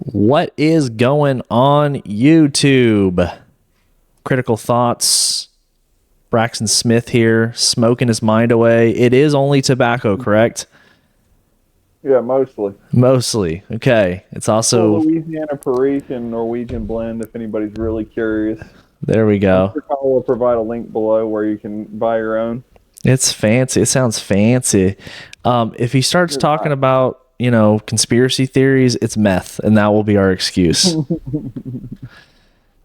What is going on YouTube? Critical Thoughts. Braxton Smith here, smoking his mind away. It is only tobacco, correct? Yeah, mostly. Mostly. Okay. It's also... Louisiana Perique and Norwegian blend, if anybody's really curious. There we I'm go. sure Kyle will provide a link below where you can buy your own. It's fancy. It sounds fancy. If he starts talking about, conspiracy theories, it's meth, and that will be our excuse.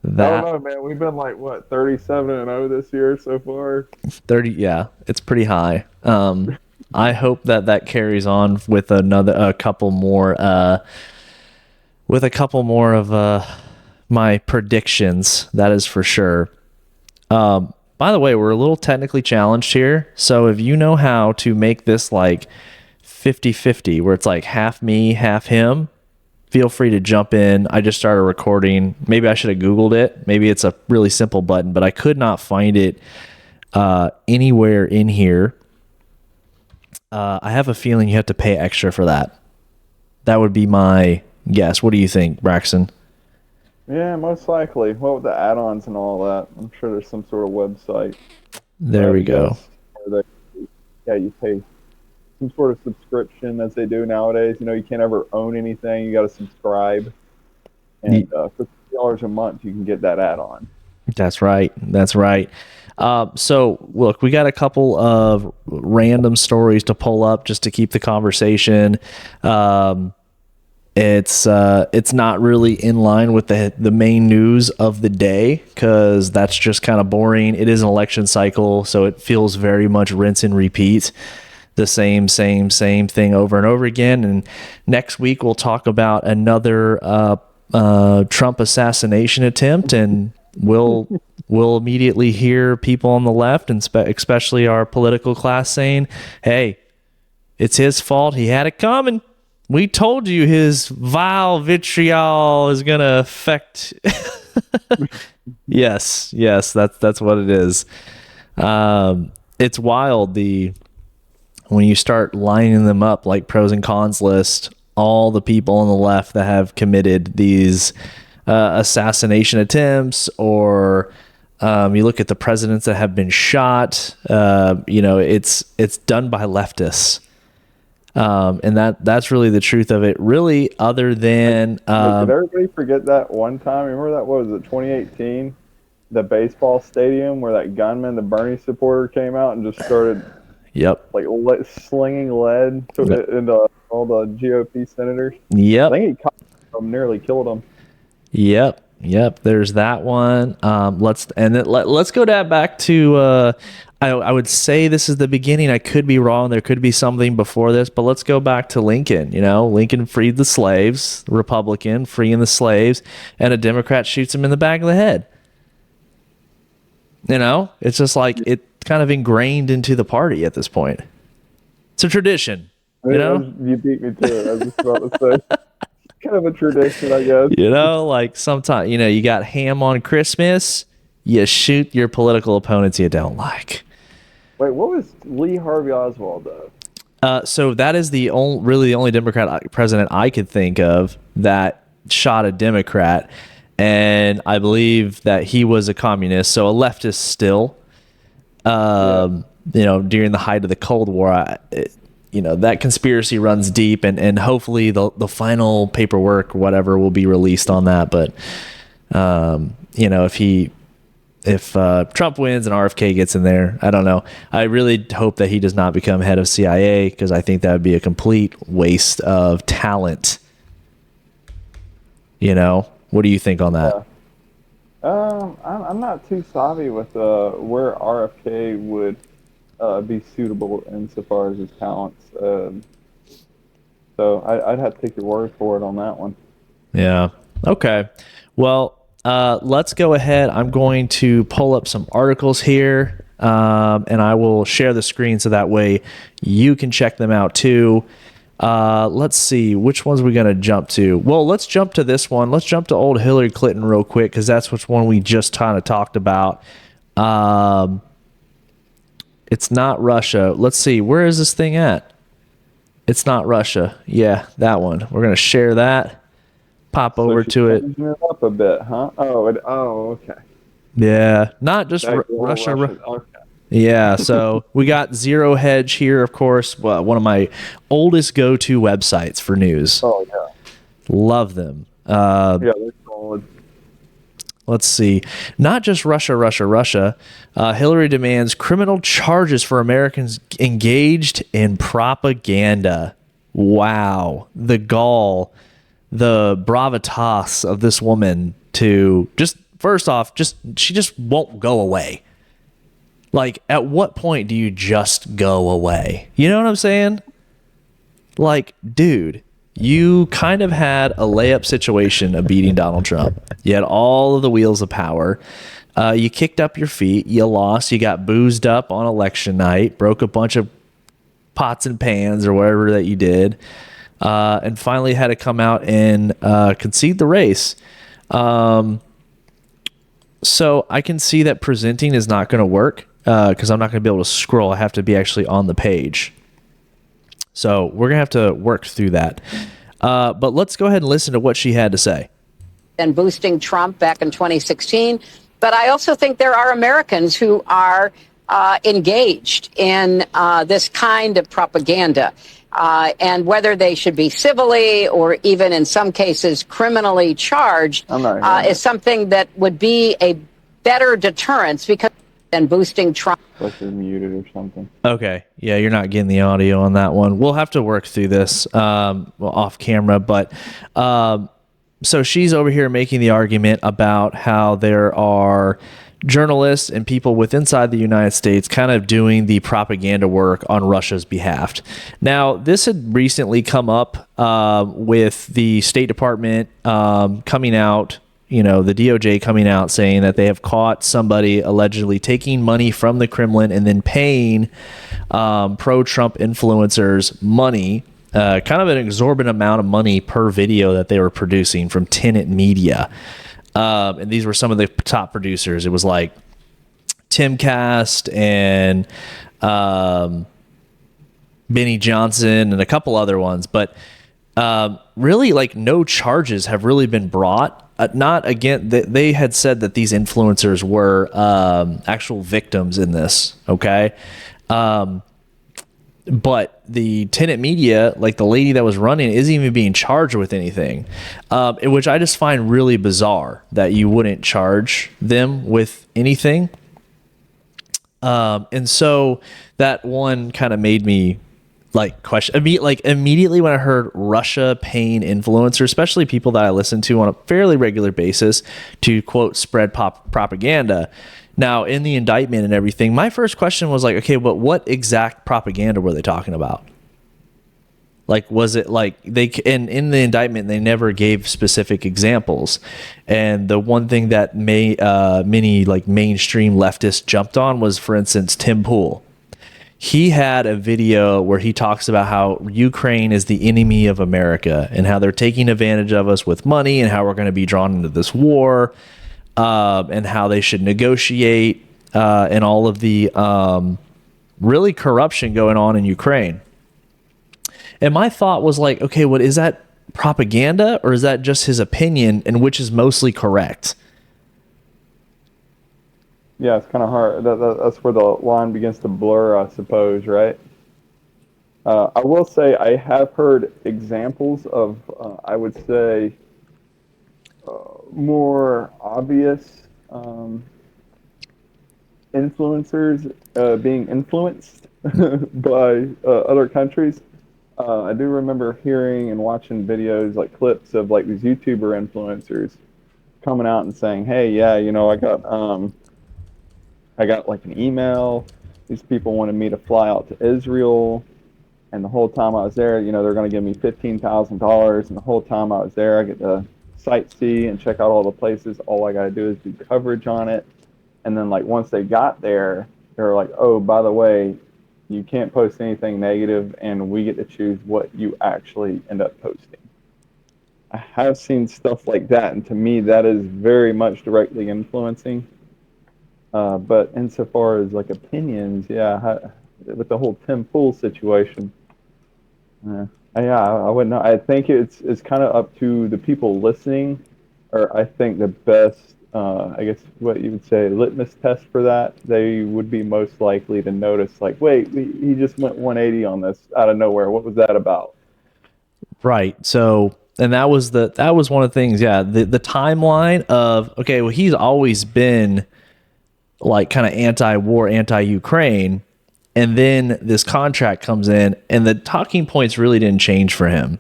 I don't know, man. We've been like, 37-0 this year so far? 30, yeah, it's pretty high. I hope that carries on with a couple more of my predictions. That is for sure. By the way, we're a little technically challenged here, so if you know how to make this like 50-50, where it's like half me, half him, feel free to jump in. I just started recording. Maybe I should have Googled it. Maybe it's a really simple button, but I could not find it anywhere in here. I have a feeling you have to pay extra for that. That would be my guess. What do you think, Braxton? Yeah, most likely. What with the add-ons and all that? I'm sure there's some sort of website. There we go. You pay some sort of subscription as they do nowadays. You can't ever own anything. You got to subscribe. And for $50 a month, you can get that add-on. That's right. That's right. So look, we got a couple of random stories to pull up just to keep the conversation. It's not really in line with the main news of the day, because that's just kind of boring. It is an election cycle, so it feels very much rinse and repeat, the same thing over and over again. And next week we'll talk about another Trump assassination attempt, and we'll immediately hear people on the left, and especially our political class, saying, hey, it's his fault. He had it coming. We told you his vile vitriol is going to affect. Yes, that's what it is. It's wild, when you start lining them up like pros and cons list, all the people on the left that have committed these assassination attempts, or you look at the presidents that have been shot. It's done by leftists. And that's really the truth of it. Really, other than did everybody forget that one time? Remember that, what was it, 2018, the baseball stadium where that gunman, the Bernie supporter, came out and just started slinging lead into all the GOP senators. Yep. I think he caught them, nearly killed them. Yep. There's that one. Let's go back to. I would say this is the beginning. I could be wrong. There could be something before this, but let's go back to Lincoln. Lincoln freed the slaves, Republican freeing the slaves, and a Democrat shoots him in the back of the head. It's just like it kind of ingrained into the party at this point. It's a tradition. You beat me to it. I was just about to say. Kind of a tradition, I guess. Like sometimes, you got ham on Christmas, you shoot your political opponents you don't like. Wait, what was Lee Harvey Oswald though? So that is the only Democrat president I could think of that shot a Democrat, and I believe that he was a communist, so a leftist still. During the height of the Cold War, that conspiracy runs deep, and hopefully the final paperwork, whatever, will be released on that. But if Trump wins and RFK gets in there, I don't know. I really hope that he does not become head of CIA, because I think that would be a complete waste of talent. What do you think on that? I'm not too savvy with where RFK would be suitable insofar as his talents. So I'd have to take your word for it on that one. Yeah. Okay. Well, let's go ahead. I'm going to pull up some articles here, and I will share the screen so that way you can check them out too. Let's see, which ones are we going to jump to? Well, let's jump to this one. Let's jump to old Hillary Clinton real quick, because that's which one we just kind of talked about. It's not Russia. Let's see, where is this thing at? It's not Russia. Yeah, that one. We're going to share that. pop So over she's to it. changing it up a bit, huh? Oh, okay. Yeah, not just That girl Russia. Russia. Okay. Yeah, so we got Zero Hedge here, of course, one of my oldest go-to websites for news. Oh yeah. Love them. Yeah, they're solid. Let's see. Not just Russia, Russia, Russia. Hillary demands criminal charges for Americans engaged in propaganda. Wow. The gall, the bravitas of this woman to just, first off, she just won't go away. Like, at what point do you just go away? You know what I'm saying? Like, dude, you kind of had a layup situation of beating Donald Trump. You had all of the wheels of power. You kicked up your feet. You lost. You got boozed up on election night, broke a bunch of pots and pans or whatever that you did, and finally had to come out and concede the race. So I can see that presenting is not going to work because I'm not going to be able to scroll. I have to be actually on the page. So we're going to have to work through that. But let's go ahead and listen to what she had to say. And boosting Trump back in 2016. But I also think there are Americans who are engaged in this kind of propaganda. And whether they should be civilly or even in some cases criminally charged is something that would be a better deterrence because than boosting Trump. Like you're muted or something. Okay. Yeah, you're not getting the audio on that one. We'll have to work through this off camera. But so she's over here making the argument about how there are journalists and people within inside the United States kind of doing the propaganda work on Russia's behalf. Now, this had recently come up with the State Department coming out, the DOJ coming out saying that they have caught somebody allegedly taking money from the Kremlin and then paying pro-Trump influencers money, kind of an exorbitant amount of money per video that they were producing from Tenet Media. And these were some of the top producers. It was like Timcast and Benny Johnson and a couple other ones. But really, like, no charges have really been brought. Not again, they had said that these influencers were actual victims in this. Okay. But the Tenet Media, like the lady that was running, isn't even being charged with anything, which I just find really bizarre that you wouldn't charge them with anything. And so that one kind of made me question immediately when I heard Russia paying influencers, especially people that I listen to on a fairly regular basis, to quote spread propaganda. Now, in the indictment and everything, my first question was like, okay, but what exact propaganda were they talking about? Like, was it like and in the indictment, they never gave specific examples. And the one thing that many like mainstream leftists jumped on was, for instance, Tim Pool. He had a video where he talks about how Ukraine is the enemy of America and how they're taking advantage of us with money and how we're going to be drawn into this war. And how they should negotiate and all of the really corruption going on in Ukraine. And my thought was like, okay, what is that propaganda or is that just his opinion, and which is mostly correct? Yeah, it's kind of hard. That's where the line begins to blur, I suppose, right? I will say I have heard examples of, I would say, more obvious influencers being influenced by other countries. I do remember hearing and watching videos, like clips of like these YouTuber influencers coming out and saying, "Hey, yeah, I got like an email. These people wanted me to fly out to Israel, and the whole time I was there, they're going to give me $15,000, and the whole time I was there, I get to sightsee and check out all the places. All I got to do is do coverage on it." And then like once they got there, they were like, "Oh, by the way, you can't post anything negative, and we get to choose what you actually end up posting." I have seen stuff like that, and to me, that is very much directly influencing. But insofar as like opinions, yeah, with the whole Tim Pool situation, Yeah, I wouldn't know. I think it's kind of up to the people listening, or I think the best, I guess what you would say, litmus test for that, they would be most likely to notice, like, wait, he just went 180 on this out of nowhere. What was that about? Right. So, and that was one of the things. Yeah, the timeline of, okay, well, he's always been like kind of anti-war, anti-Ukraine, and then this contract comes in, and the talking points really didn't change for him,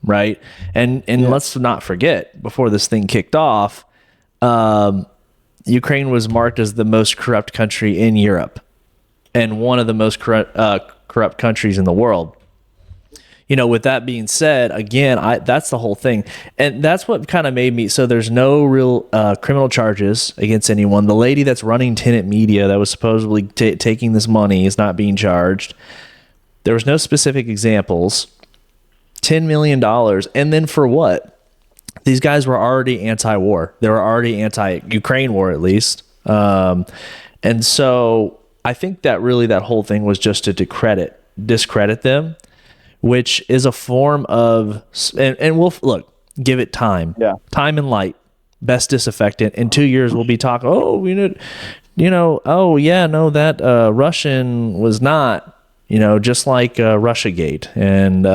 right? And let's not forget, before this thing kicked off, Ukraine was marked as the most corrupt country in Europe and one of the most corrupt countries in the world. With that being said, again, that's the whole thing. And that's what kind of made me, so there's no real criminal charges against anyone. The lady that's running Tenet Media that was supposedly taking this money is not being charged. There was no specific examples. $10 million. And then for what? These guys were already anti-war. They were already anti-Ukraine war, at least. And so I think that really that whole thing was just to discredit them, which is a form of, and we'll look, give it time. Yeah. Time and light, best disinfectant. In 2 years, we'll be talking, oh yeah, no, that Russian was not, just like Russiagate and,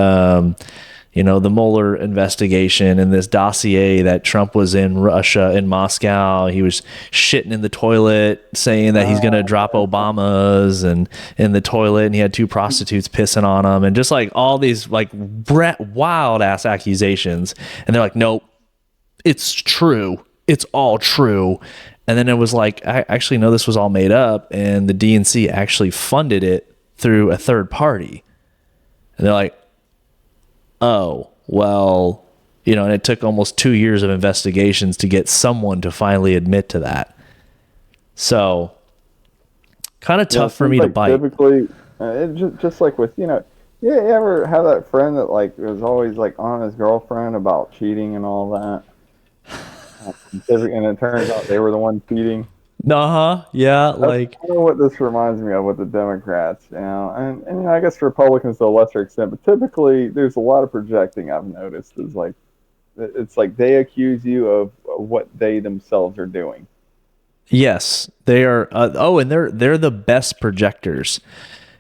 the Mueller investigation and this dossier that Trump was in Russia, in Moscow. He was shitting in the toilet, saying that he's going to drop Obama's and in the toilet, and he had two prostitutes pissing on him, and just like all these like wild ass accusations. And they're like, nope, it's true. It's all true. And then it was like, I actually know this was all made up, and the DNC actually funded it through a third party. And they're like, oh, well, and it took almost 2 years of investigations to get someone to finally admit to that. So kind of tough for me to bite. Typically, just like with, you ever have that friend that like was always like on his girlfriend about cheating and all that? And it turns out they were the one cheating. Yeah. That's kind of what this reminds me of with the Democrats, and I guess Republicans to a lesser extent, but typically there's a lot of projecting I've noticed. Is like, it's like they accuse you of what they themselves are doing. Yes, they are. And they're the best projectors.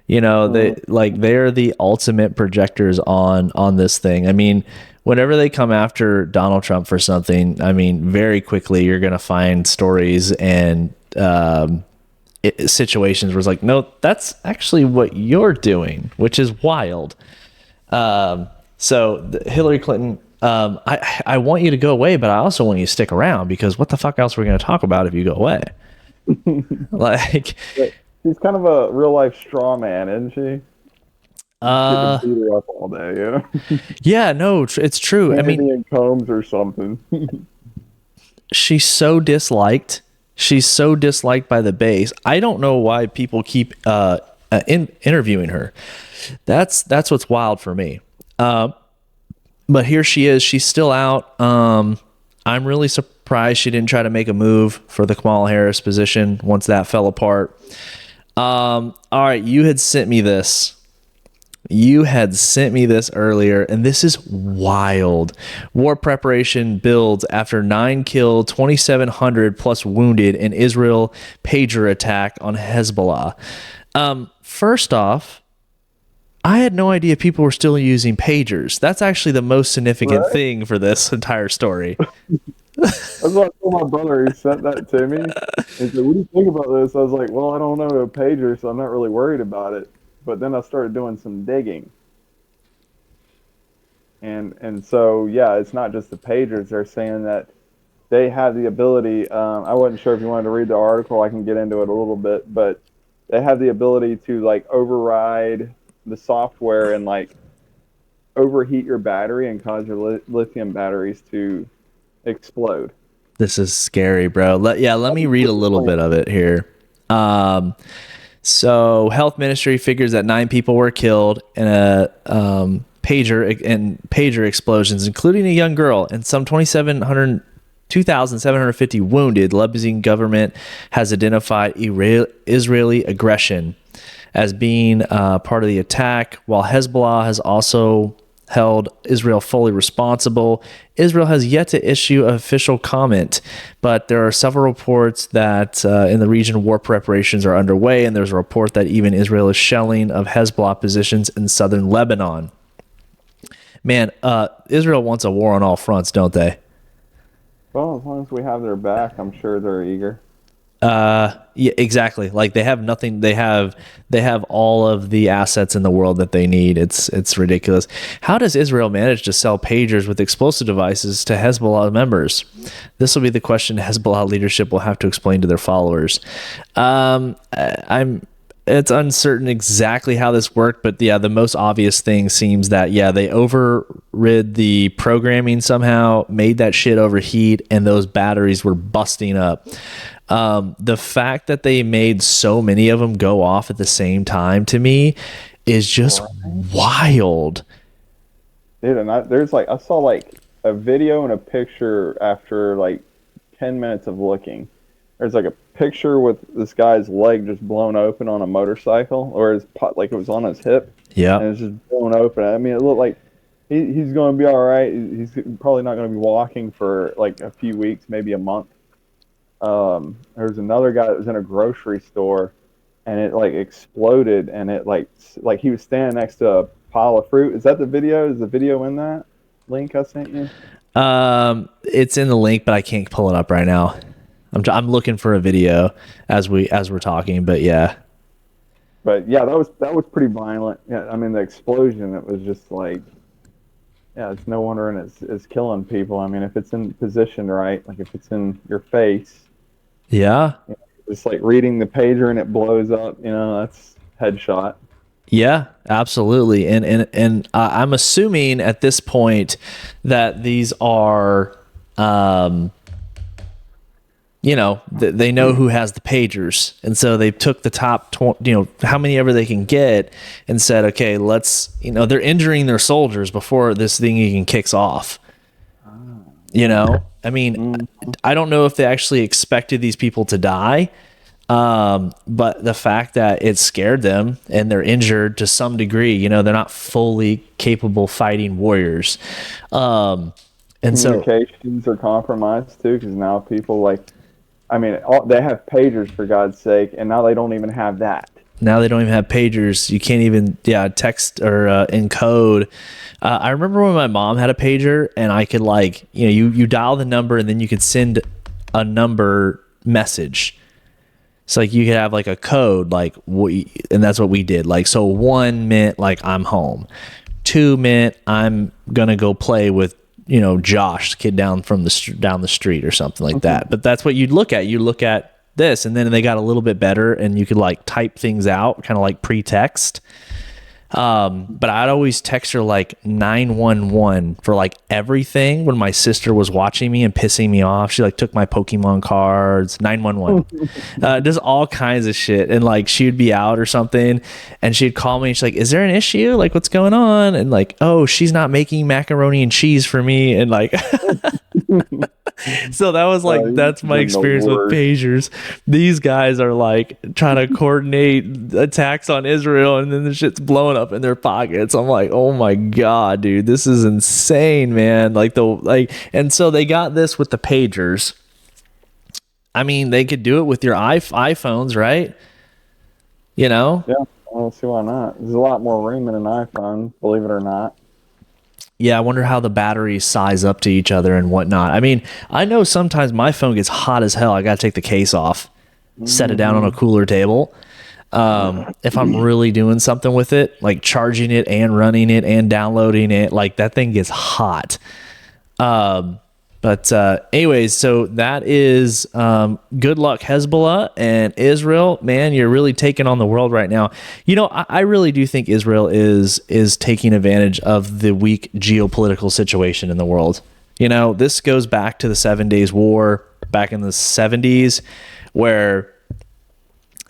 They're the ultimate projectors on this thing. I mean, whenever they come after Donald Trump for something, I mean, very quickly you're going to find stories and situations where it's like, no, that's actually what you're doing, which is wild. So Hillary Clinton, I want you to go away, but I also want you to stick around, because what the fuck else are we going to talk about if you go away? Like, she's kind of a real life straw man, isn't she? Beat her up all day, Yeah, no, it's true. I mean, in Combs or something. She's so disliked. She's so disliked by the base. I don't know why people keep interviewing her. That's what's wild for me. But here she is. She's still out. I'm really surprised she didn't try to make a move for the Kamala Harris position once that fell apart. All right, you had sent me this. Earlier, and this is wild. War preparation builds after 9 killed, 2,700 plus wounded in Israel pager attack on Hezbollah. First off, I had no idea people were still using pagers. That's actually the most significant thing for this entire story. That's what I told my brother. He sent that to me. He said, "What do you think about this?" I was like, "Well, I don't know a pager, so I'm not really worried about it." But then I started doing some digging. And so, yeah, it's not just the pagers. They're saying that they have the ability. I wasn't sure if you wanted to read the article. I can get into it a little bit. But they have the ability to, like, override the software and, like, overheat your battery and cause your lithium batteries to explode. This is scary, bro. Let me read a little bit of it here. So health ministry figures that 9 people were killed in a pager explosions, including a young girl, and some 2,750 wounded. Lebanese government has identified Israeli aggression as being part of the attack, while Hezbollah has also held Israel fully responsible. Israel has yet to issue an official comment, but there are several reports that in the region war preparations are underway, and there's a report that even Israel is shelling of Hezbollah positions in southern Lebanon. Man, Israel wants a war on all fronts, don't they? Well, as long as we have their back, I'm sure they're eager. Yeah, exactly. Like they have nothing. They have all of the assets in the world that they need. It's ridiculous. How does Israel manage to sell pagers with explosive devices to Hezbollah members? This will be the question Hezbollah leadership will have to explain to their followers. It's uncertain exactly how this worked, but yeah, the most obvious thing seems that they overrid the programming somehow, made that shit overheat, and those batteries were busting up. The fact that they made so many of them go off at the same time to me is just wild. Dude, and I saw like a video and a picture after like 10 minutes of looking. There's like a picture with this guy's leg just blown open on a motorcycle, or like it was on his hip. Yeah. And it's just blown open. I mean, it looked like he's going to be all right. He's probably not going to be walking for like a few weeks, maybe a month. There's another guy that was in a grocery store, and it like exploded, and it like he was standing next to a pile of fruit. Is that the video? Is the video in that link I sent you? It's in the link, but I can't pull it up right now. I'm looking for a video as we're talking, but yeah. But yeah, that was pretty violent. Yeah, I mean the explosion. It was just like, yeah, it's no wonder, and it's killing people. I mean, if it's in position right, like if it's in your face. Yeah. It's like reading the pager and it blows up, that's headshot. Yeah, absolutely. And I'm assuming at this point that these are, they know who has the pagers. And so they took the top, how many ever they can get and said, okay, let's, they're injuring their soldiers before this thing even kicks off. I mean, I don't know if they actually expected these people to die, but the fact that it scared them and they're injured to some degree, they're not fully capable fighting warriors. And communications are compromised too, because now people they have pagers for God's sake, and now they don't even have that. Now they don't even have pagers. You can't even text or encode. I remember when my mom had a pager, and I could you dial the number and then you could send a number message. So you could have a code and that's what we did. So 1 meant I'm home. 2 meant I'm gonna go play with Josh, the kid down the street or something like that. But that's what you'd look at. You look at this, and then they got a little bit better, and you could type things out, kind of like pre-text. But I'd always text her 911 for everything when my sister was watching me and pissing me off. She took my Pokemon cards, 911, just all kinds of shit. And she would be out or something, and she'd call me and she's like, is there an issue? What's going on? And oh, she's not making macaroni and cheese for me. And so that was that's my experience with pagers. These guys are trying to coordinate attacks on Israel, and then the shit's blowing up in their pockets. I'm like, oh my God, dude, this is insane, man. And so they got this with the pagers. I mean, they could do it with your iPhones, right? Yeah, I don't see why not. There's a lot more room in an iPhone, believe it or not. Yeah, I wonder how the batteries size up to each other and whatnot. I mean, I know sometimes my phone gets hot as hell. I got to take the case off, set it down on a cooler table. If I'm really doing something with it, charging it and running it and downloading it, that thing gets hot. But anyways, so that is good luck, Hezbollah and Israel. Man, you're really taking on the world right now. I really do think Israel is taking advantage of the weak geopolitical situation in the world. This goes back to the 7 Days War back in the 70s, where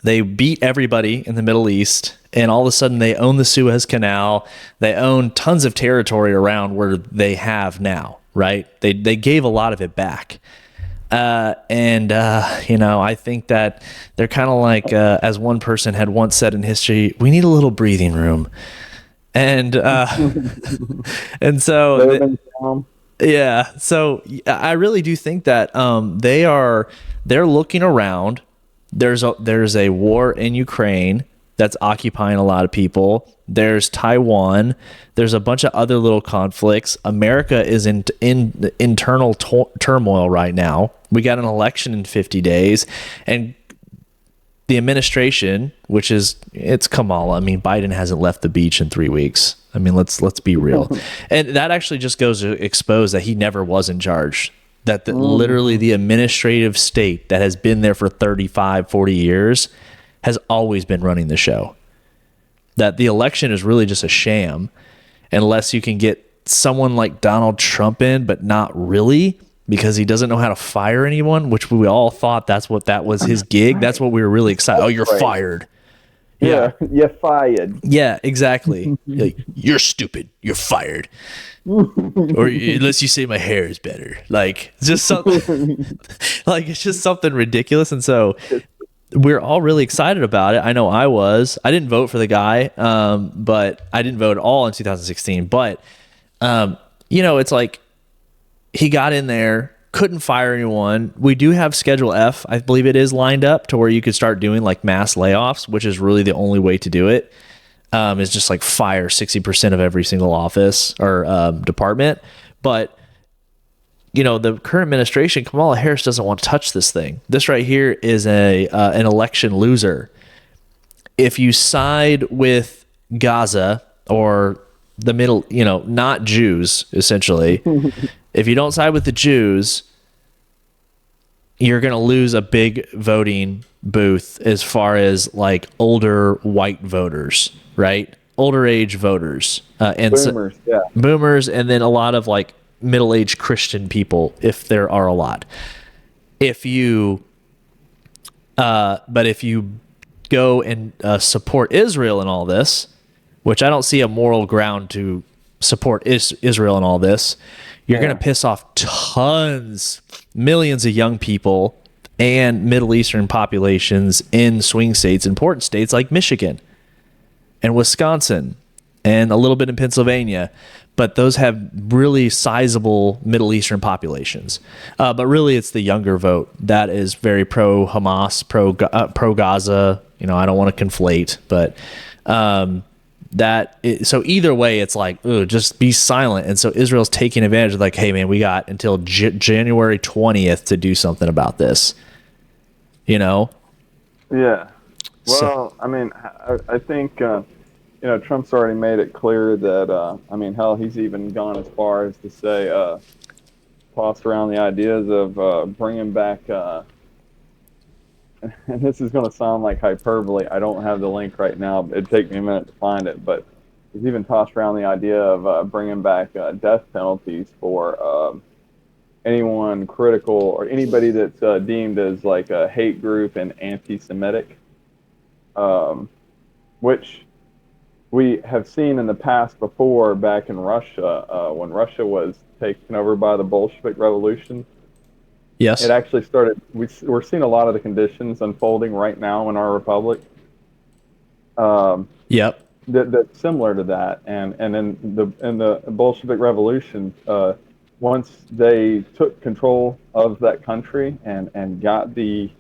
they beat everybody in the Middle East, and all of a sudden they own the Suez Canal. They own tons of territory around where they have now. Right? They gave a lot of it back. I think that they're kind of as one person had once said in history, we need a little breathing room. And and so Living Tom. yeah, so I really do think that they're looking around. There's a war in Ukraine that's occupying a lot of people. There's Taiwan. There's a bunch of other little conflicts. America is in internal turmoil right now. We got an election in 50 days, and the administration, which is it's Kamala. I mean, Biden hasn't left the beach in 3 weeks. I mean, let's be real. And that actually just goes to expose that he never was in charge. That literally the administrative state that has been there for 35, 40 years has always been running the show. That the election is really just a sham unless you can get someone like Donald Trump in, but not really, because he doesn't know how to fire anyone, which we all thought that was his gig. That's what we were really excited. Oh, you're fired. Yeah, you're fired. Yeah, exactly. Like, you're stupid. You're fired. Or unless you say my hair is better. Like, just something like it's just something ridiculous. And so we're all really excited about it. I know I was. I didn't vote for the guy, but I didn't vote at all in 2016. But it's like he got in there, couldn't fire anyone. We do have Schedule F, I believe it is, lined up to where you could start doing like mass layoffs, which is really the only way to do it. Is just like fire 60% of every single office or department. But the current administration, Kamala Harris, doesn't want to touch this thing. This right here is an election loser. If you side with Gaza or the middle, not Jews, essentially, if you don't side with the Jews, you're going to lose a big voting booth as far as like older white voters, right? Older age voters. And Boomers, yeah. Boomers, and then a lot of like middle-aged Christian people, if there are a lot. But if you go and support Israel in all this, which I don't see a moral ground to support Israel in all this, you're going to piss off millions of young people and Middle Eastern populations in swing states, important states like Michigan and Wisconsin and a little bit in Pennsylvania. But those have really sizable Middle Eastern populations. But really, it's the younger vote that is very pro-Hamas, pro-Gaza. I don't want to conflate, but so either way, it's like, just be silent. And so Israel's taking advantage of like, hey, man, we got until January 20th to do something about this. Yeah. Well, I mean, I think... Trump's already made it clear that, hell, he's even gone as far as to say, toss around the ideas of bringing back, and this is going to sound like hyperbole. I don't have the link right now. It'd take me a minute to find it, but he's even tossed around the idea of bringing back death penalties for anyone critical or anybody that's deemed as like a hate group and anti-Semitic, which we have seen in the past before back in Russia, when Russia was taken over by the Bolshevik Revolution. Yes. It actually started, we're seeing a lot of the conditions unfolding right now in our republic. Yep. That's similar to that. And in the Bolshevik Revolution, once they took control of that country and got the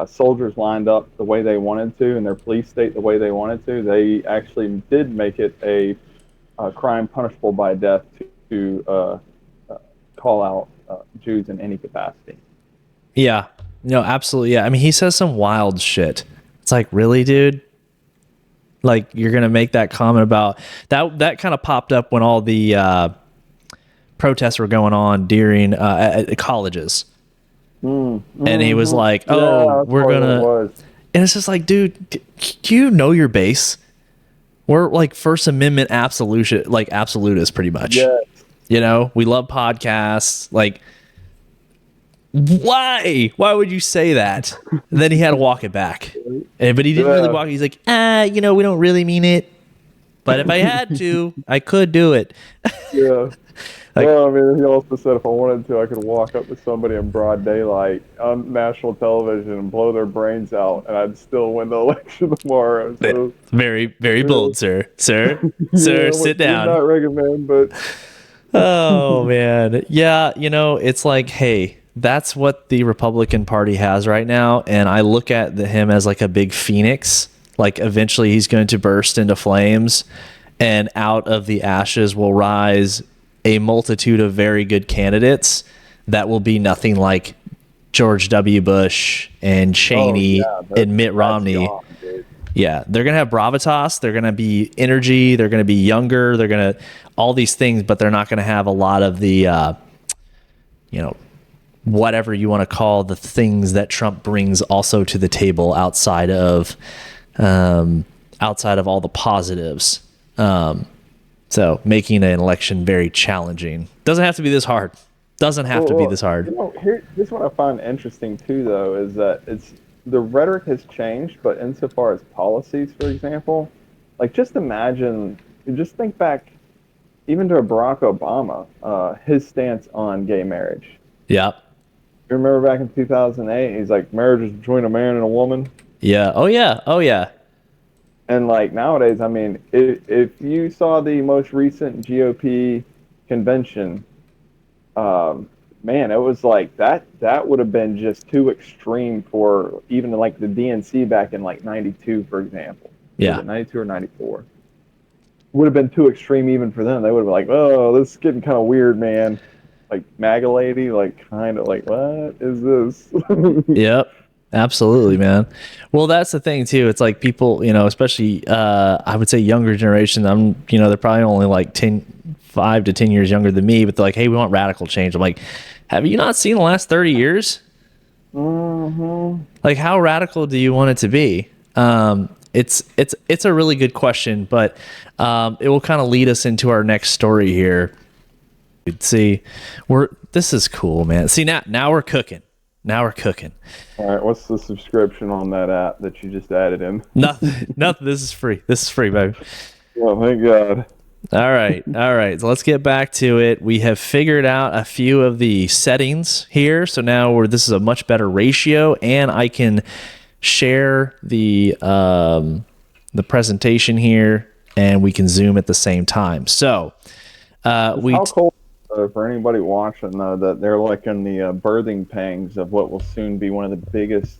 soldiers lined up the way they wanted to and their police state the way they wanted to, they actually did make it a crime punishable by death to call out Jews in any capacity. Yeah. No, absolutely. Yeah. I mean, he says some wild shit. It's like, really, dude? Like, you're going to make that comment about that kind of popped up when all the protests were going on during at colleges. And he was like, we're going to, and it's just like, dude, do you know your base? We're like First Amendment absolutists pretty much. Yes. We love podcasts. Like, why would you say that? And then he had to walk it back, but he didn't really walk it. He's like, we don't really mean it. but if I had to, I could do it. Yeah. Like- Well, I mean, he also said if I wanted to, I could walk up to somebody in broad daylight on national television and blow their brains out, and I'd still win the election tomorrow. So, Very, very bold, sir. Sir, yeah, sit would down. not recommend, but Oh man. Yeah, it's like, hey, that's what the Republican Party has right now, and I look at him as like a big phoenix. Like eventually he's going to burst into flames, and out of the ashes will rise a multitude of very good candidates that will be nothing like George W. Bush and Cheney and Mitt Romney. Gone, dude. Yeah, they're going to have gravitas, they're going to be energy, they're going to be younger, they're going to all these things, but they're not going to have a lot of the whatever you want to call the things that Trump brings also to the table outside of all the positives. So making an election very challenging. Doesn't have to be this hard. Doesn't have to be this hard. Here's what I find interesting too, though, is that the rhetoric has changed, but insofar as policies, for example, like just think back, even to Barack Obama, his stance on gay marriage. Yeah. You remember back in 2008, he's like, marriage is between a man and a woman. Yeah. Oh yeah. And like nowadays, I mean, if you saw the most recent GOP convention, man, it was like that would have been just too extreme for even like the DNC back in like 92, for example. Yeah. Was it 92 or 94? Would have been too extreme even for them. They would have been like, oh, this is getting kind of weird, man. Like MAGA lady, like kind of like, what is this? Yep. Absolutely, man. Well, that's the thing too. It's like people, especially I would say younger generation. They're probably only like 5 to 10 years younger than me, but they're like, hey, we want radical change. I'm like, have you not seen the last 30 years? Mm-hmm. Like, how radical do you want it to be? It's a really good question, but it will kind of lead us into our next story here. See, this is cool, man. See, now we're cooking. Now we're cooking. All right, what's the subscription on that app that you just added in? Nothing. This is free. This is free, baby. Oh, thank God. All right. So let's get back to it. We have figured out a few of the settings here. So now this is a much better ratio, and I can share the presentation here, and we can zoom at the same time. So How cool for anybody watching, though, that they're like in the birthing pangs of what will soon be one of the biggest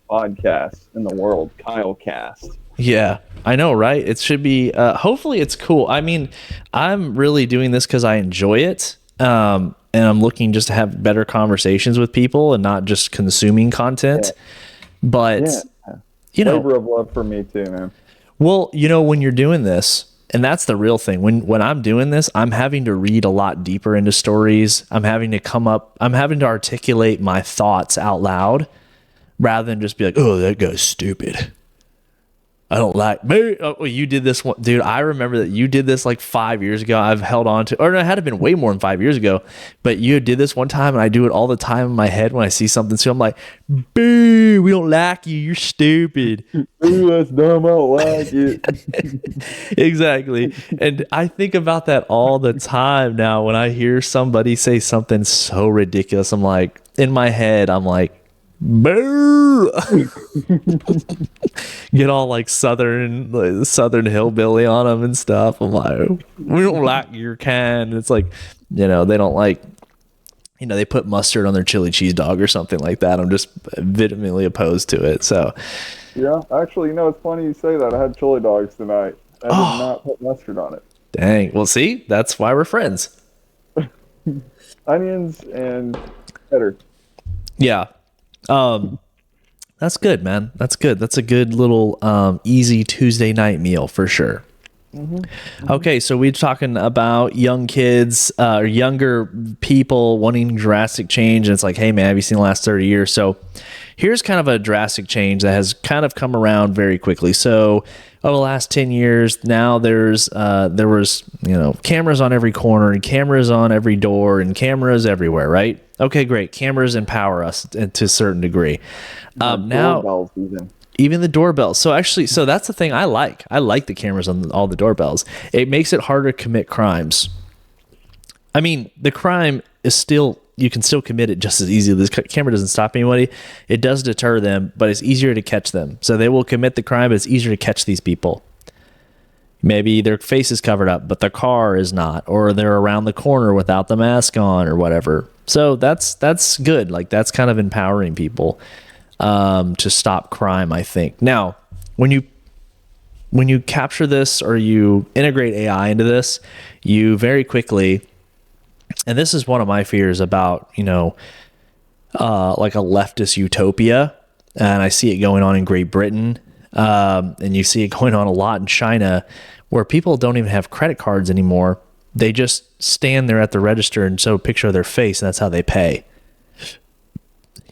podcasts in the world, KyleCast. Yeah, I know, right? It should be, hopefully it's cool. I mean, I'm really doing this because I enjoy it. And I'm looking just to have better conversations with people and not just consuming content. Yeah. But, labor of love for me too, man. Well, when you're doing this, and that's the real thing. When I'm doing this, I'm having to read a lot deeper into stories. I'm having to articulate my thoughts out loud rather than just be like, oh, that guy's stupid. I don't like me. Oh, you did this one, dude. I remember that you did this like 5 years ago. I've held on to, or no, it had to been way more than 5 years ago. But you did this one time, and I do it all the time in my head when I see something. So I'm like, boo, we don't like you. You're stupid. Ooh, that's dumb. I don't like it. Exactly. And I think about that all the time now when I hear somebody say something so ridiculous. I'm like, in my head, I'm like, boo. Get all like southern hillbilly on them and stuff. I'm like, we don't like your kind. It's like, they don't like, they put mustard on their chili cheese dog or something like that. I'm just vehemently opposed to it. So yeah, actually, it's funny you say that. I had chili dogs tonight. I did not put mustard on it. Dang. Well, see, that's why we're friends. Onions and cheddar. Yeah. That's good, man. That's good. That's a good little easy Tuesday night meal for sure. Mm-hmm. Okay, so we're talking about young kids or younger people wanting drastic change, and it's like, hey man, have you seen the last 30 years? So here's kind of a drastic change that has kind of come around very quickly. So over the last 10 years, now there was cameras on every corner and cameras on every door and cameras everywhere, right? Okay, great. Cameras empower us to a certain degree. Now, Even the doorbells. So actually, so that's the thing I like. I like the cameras on all the doorbells. It makes it harder to commit crimes. I mean, the crime is still, you can still commit it just as easily. This camera doesn't stop anybody. It does deter them, but it's easier to catch them. So they will commit the crime, but it's easier to catch these people. Maybe their face is covered up, but their car is not, or they're around the corner without the mask on or whatever. So that's good. Like, that's kind of empowering people to stop crime, I think. Now, when you capture this or you integrate AI into this, you very quickly, and this is one of my fears about, like a leftist utopia, and I see it going on in Great Britain, and you see it going on a lot in China, where people don't even have credit cards anymore. They just stand there at the register and show a picture of their face, and that's how they pay.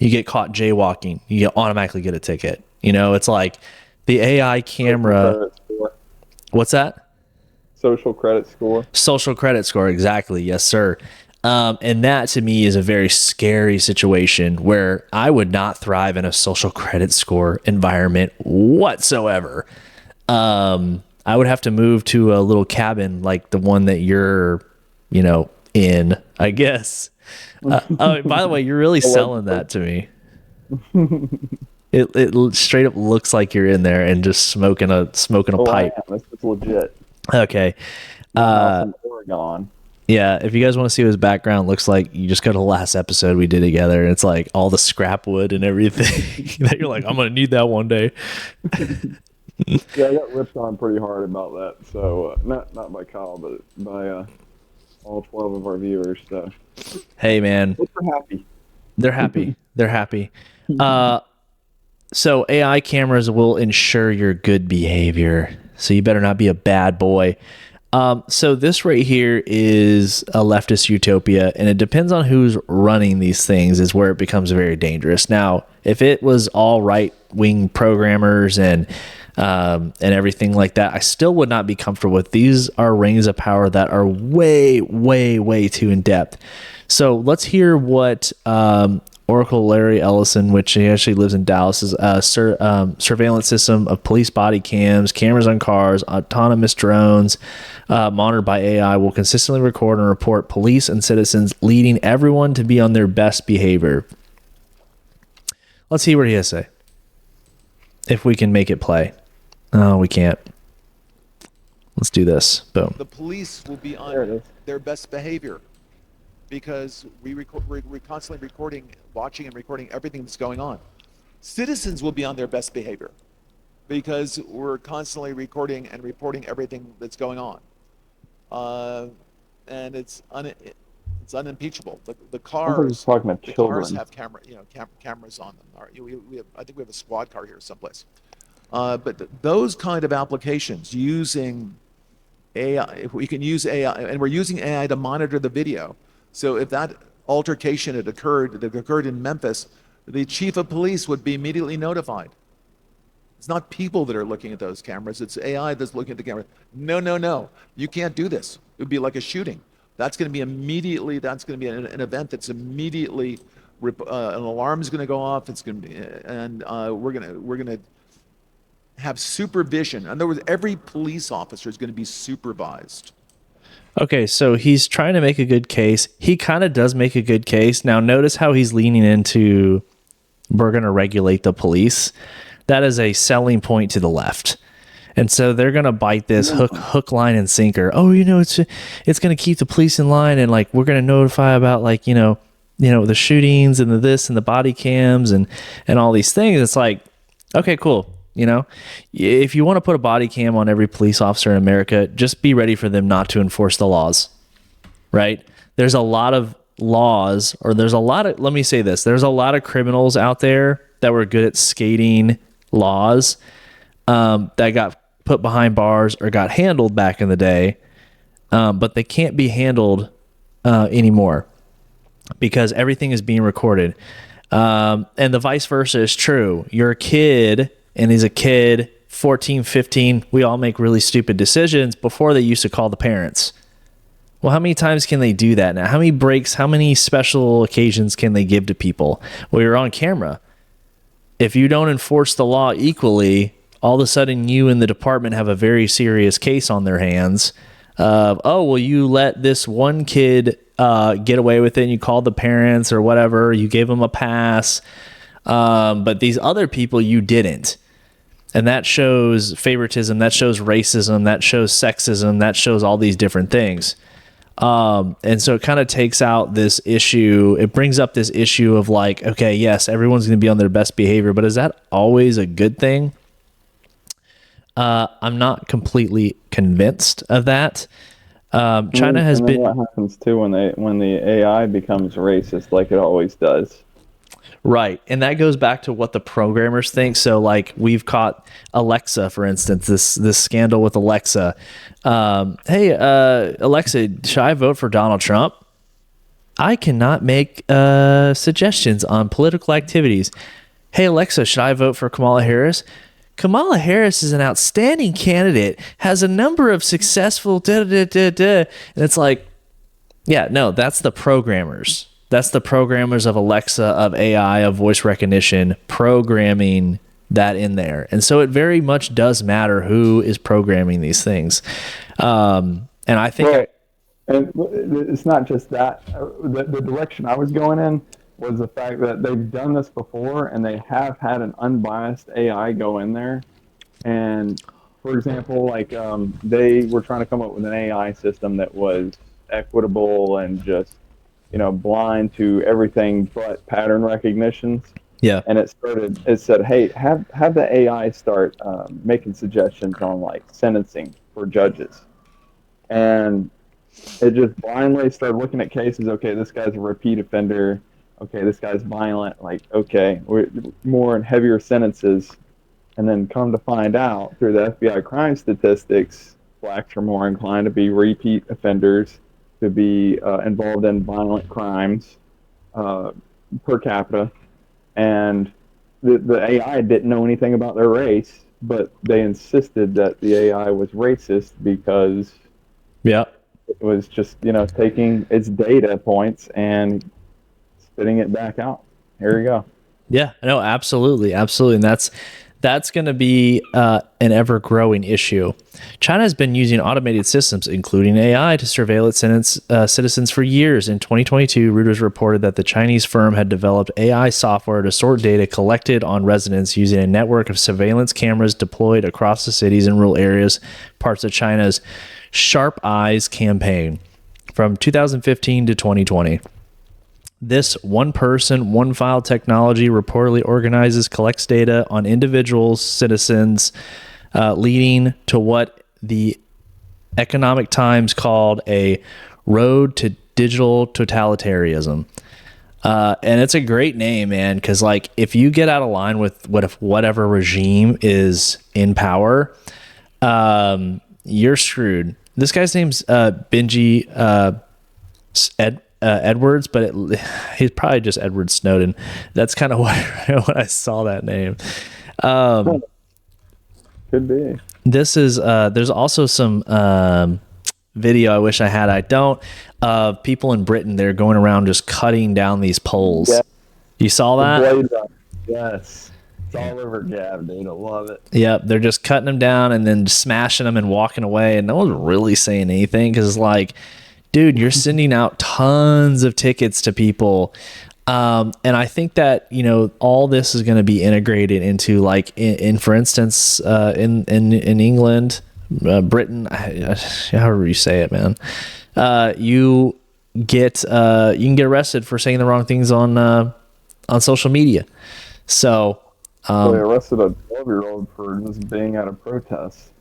You get caught jaywalking, you automatically get a ticket. It's like the AI camera. What's that? Social credit score. Social credit score, exactly. Yes, sir. And that to me is a very scary situation where I would not thrive in a social credit score environment whatsoever. I would have to move to a little cabin like the one that you're, in, I guess. Oh, by the way, you're really selling that to me. It straight up looks like you're in there and just smoking a pipe. That's legit. Okay. From Oregon. Yeah, if you guys want to see what his background looks like, you just go to the last episode we did together, and it's like all the scrap wood and everything that you're like, I'm gonna need that one day. Yeah, I got ripped on pretty hard about that. So not by Kyle, but by all 12 of our viewers. So hey, man, we're happy. They're happy. They're happy. So AI cameras will ensure your good behavior. So you better not be a bad boy. So this right here is a leftist utopia, and it depends on who's running these things is where it becomes very dangerous. Now, if it was all right-wing programmers and everything like that, I still would not be comfortable with. These are rings of power that are way, way, way too in-depth. So let's hear what Oracle Larry Ellison, which he actually lives in Dallas, is surveillance system of police body cams, cameras on cars, autonomous drones, monitored by AI, will consistently record and report police and citizens, leading everyone to be on their best behavior. Let's see what he has to say. If we can make it play. Oh, we can't. Let's do this. Boom. The police will be on their best behavior because we're constantly watching and recording everything that's going on. Citizens will be on their best behavior because we're constantly recording and reporting everything that's going on. And it's unimpeachable. The cars, talking about children. Cars have cameras on them. I think we have a squad car here someplace. But those kind of applications using AI, if we can use AI, and we're using AI to monitor the video. So if that altercation that occurred in Memphis, the chief of police would be immediately notified. It's not people that are looking at those cameras. It's AI that's looking at the camera. No. You can't do this. It would be like a shooting. That's going to be immediately, that's going to be an event that's immediately, an alarm is going to go off. It's going to be, and we're going to have supervision. In other words, every police officer is going to be supervised. Okay, so he's trying to make a good case. He kind of does make a good case. Now, notice how he's leaning into, we're going to regulate the police. That is a selling point to the left. And so they're going to bite this hook, line, and sinker. Oh, it's going to keep the police in line, and like we're going to notify about like the shootings and the this and the body cams and all these things. It's like, okay, cool. If you want to put a body cam on every police officer in America, just be ready for them not to enforce the laws, right? There's a lot of laws, or there's a lot of, let me say this, there's a lot of criminals out there that were good at skating laws that got put behind bars or got handled back in the day, but they can't be handled anymore because everything is being recorded. And the vice versa is true. You're a kid, and he's a kid, 14, 15. We all make really stupid decisions. Before, they used to call the parents. Well, how many times can they do that now? How many breaks, how many special occasions can they give to people? Well, you're on camera. if you don't enforce the law equally, all of a sudden you and the department have a very serious case on their hands of, oh, well, you let this one kid get away with it and you called the parents or whatever, you gave them a pass, but these other people you didn't. And that shows favoritism, that shows racism, that shows sexism, that shows all these different things. And so it kind of takes out this issue. It brings up this issue of like, okay, yes, everyone's going to be on their best behavior, but is that always a good thing? I'm not completely convinced of that. China has been. What happens too when the AI becomes racist, like it always does. Right. And that goes back to what the programmers think. So like we've caught Alexa, for instance, this scandal with Alexa. Hey, Alexa, should I vote for Donald Trump? I cannot make suggestions on political activities. Hey, Alexa, should I vote for Kamala Harris? Kamala Harris is an outstanding candidate, has a number of successful And it's like, yeah, no, that's the programmers. That's the programmers of Alexa, of AI, of voice recognition, programming that in there. And so it very much does matter who is programming these things. And I think... Well, and it's not just that. The direction I was going in was the fact that they've done this before and they have had an unbiased AI go in there. And, for example, like they were trying to come up with an AI system that was equitable and just blind to everything but pattern recognitions. Yeah. And it said, hey, have the AI start making suggestions on like sentencing for judges. And it just blindly started looking at cases. Okay, this guy's a repeat offender. Okay, this guy's violent. Like, okay, we're more and heavier sentences. And then come to find out through the FBI crime statistics, blacks are more inclined to be repeat offenders, to be involved in violent crimes per capita. And the AI didn't know anything about their race, but they insisted that the AI was racist because it was just, taking its data points and spitting it back out. Here you go. Yeah, no, absolutely. And that's going to be an ever-growing issue. China has been using automated systems, including AI, to surveil its citizens for years. In 2022, Reuters reported that the Chinese firm had developed AI software to sort data collected on residents using a network of surveillance cameras deployed across the cities and rural areas, parts of China's Sharp Eyes campaign from 2015 to 2020. This one-person, one-file technology reportedly collects data on individuals, citizens, leading to what the Economic Times called a road to digital totalitarianism. And it's a great name, man, because like if you get out of line with whatever regime is in power, you're screwed. This guy's name's Benji Edwards, but he's probably just Edward Snowden. That's kind of when I saw that name. Could be. This is there's also some video I wish I had. I don't, of people in Britain. They're going around just cutting down these poles. Yeah. You saw that? Yes. It's all over Gab, dude. I love it. Yep. They're just cutting them down and then smashing them and walking away. And no one's really saying anything because, like, dude, you're sending out tons of tickets to people. And I think that, all this is going to be integrated into, like, in for instance, in England, Britain, however you say it, man, you can get arrested for saying the wrong things on social media. So they arrested a 12-year-old for just being at a protest.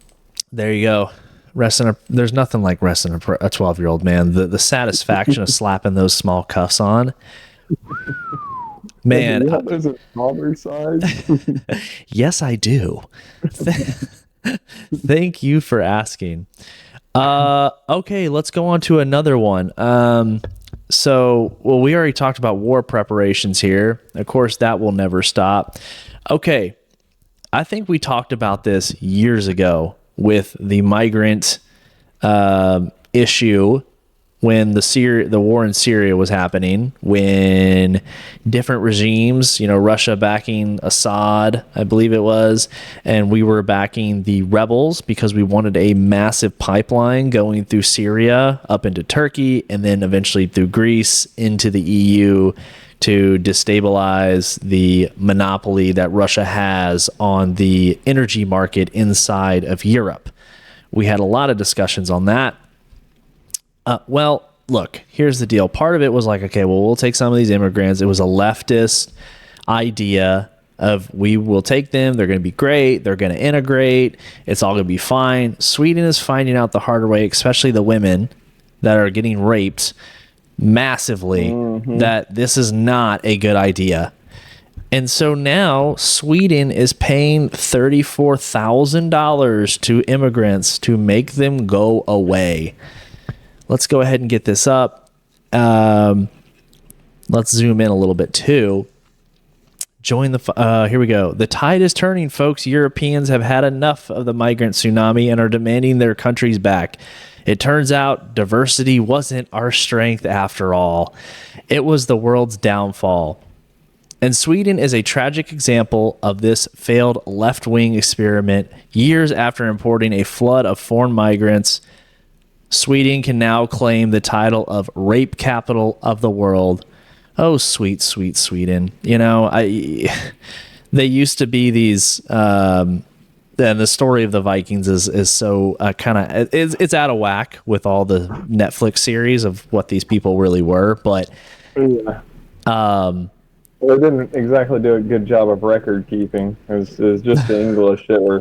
There you go. There's nothing like arresting a 12-year-old, man. The satisfaction of slapping those small cuffs on. Man, there's a smaller size. Yes, I do. Thank you for asking. Okay, let's go on to another one. We already talked about war preparations here. Of course, that will never stop. Okay, I think we talked about this years ago with the migrant issue when the war in Syria was happening, when different regimes, Russia backing Assad, I believe it was, and we were backing the rebels because we wanted a massive pipeline going through Syria up into Turkey and then eventually through Greece into the EU to destabilize the monopoly that Russia has on the energy market inside of Europe. We had a lot of discussions on that. Well, look, here's the deal. Part of it was like, okay, well, we'll take some of these immigrants. It was a leftist idea of we will take them. They're going to be great. They're going to integrate. It's all going to be fine. Sweden is finding out the harder way, especially the women that are getting raped massively, that this is not a good idea. And so now Sweden is paying $34,000 to immigrants to make them go away. Let's go ahead and get this up. Let's zoom in a little bit too. Here we go. The tide is turning, folks. Europeans have had enough of the migrant tsunami and are demanding their countries back. It turns out diversity wasn't our strength after all. It was the world's downfall. And Sweden is a tragic example of this failed left-wing experiment. Years after importing a flood of foreign migrants, Sweden can now claim the title of rape capital of the world. Oh, sweet, sweet Sweden. They used to be these, and the story of the Vikings is so it's out of whack with all the Netflix series of what these people really were. But, they didn't exactly do a good job of record keeping. It was just the English that were,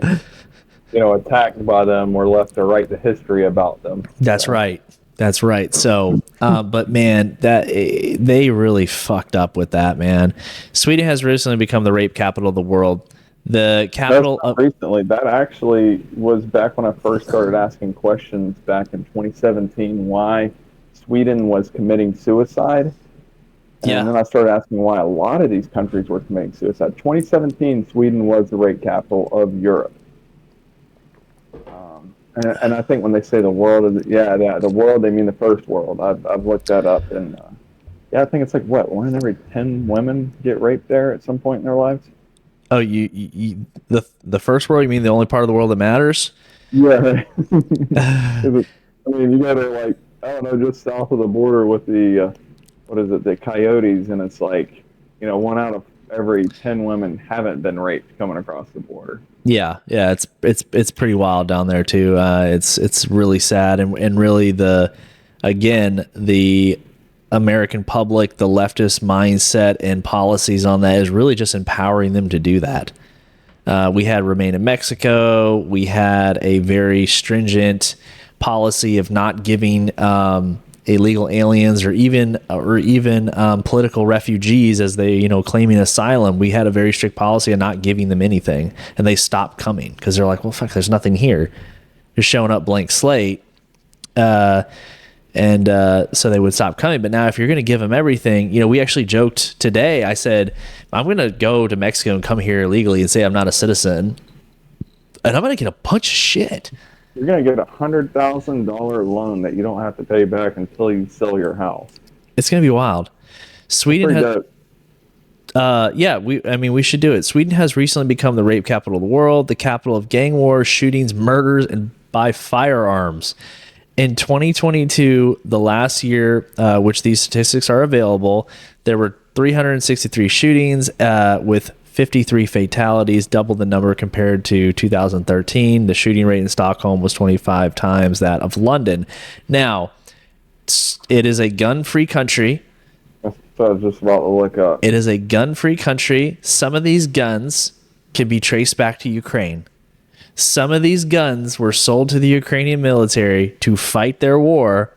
attacked by them or left to write the history about them. That's right. That's right. So, but man, they really fucked up with that, man. Sweden has recently become the rape capital of the world. The capital of recently, that actually was back when I first started asking questions back in 2017, why Sweden was committing suicide. And then I started asking why a lot of these countries were committing suicide. 2017, Sweden was the rape capital of Europe. And I think when they say the world, the world, they mean the first world. I've looked that up, and I think it's like one in every 10 women get raped there at some point in their lives. Oh, the first world? You mean the only part of the world that matters? Yeah. You got to I don't know, just south of the border with the the Coyotes, and it's like 1 out of every 10 women haven't been raped coming across the border. Yeah, it's pretty wild down there too. It's really sad, and really the American public, the leftist mindset and policies on that is really just empowering them to do that. We had Remain in Mexico. We had a very stringent policy of not giving illegal aliens or even political refugees, as they claiming asylum. We had a very strict policy of not giving them anything, and they stopped coming because they're like, well, fuck, there's nothing here. You're showing up blank slate, so they would stop coming. But now, if you're going to give them everything, we actually joked today. I said, I'm going to go to Mexico and come here illegally and say I'm not a citizen, and I'm going to get a bunch of shit. You're going to get $100,000 loan that you don't have to pay back until you sell your house. It's going to be wild. Sweden has, we should do it. Sweden has recently become the rape capital of the world, the capital of gang wars, shootings, murders, and by firearms. In 2022, the last year, which these statistics are available, there were 363 shootings with 53 fatalities, double the number compared to 2013. The shooting rate in Stockholm was 25 times that of London. Now, it is a gun-free country. That's what I was just about to look up. It is a gun-free country. Some of these guns can be traced back to Ukraine. Some of these guns were sold to the Ukrainian military to fight their war,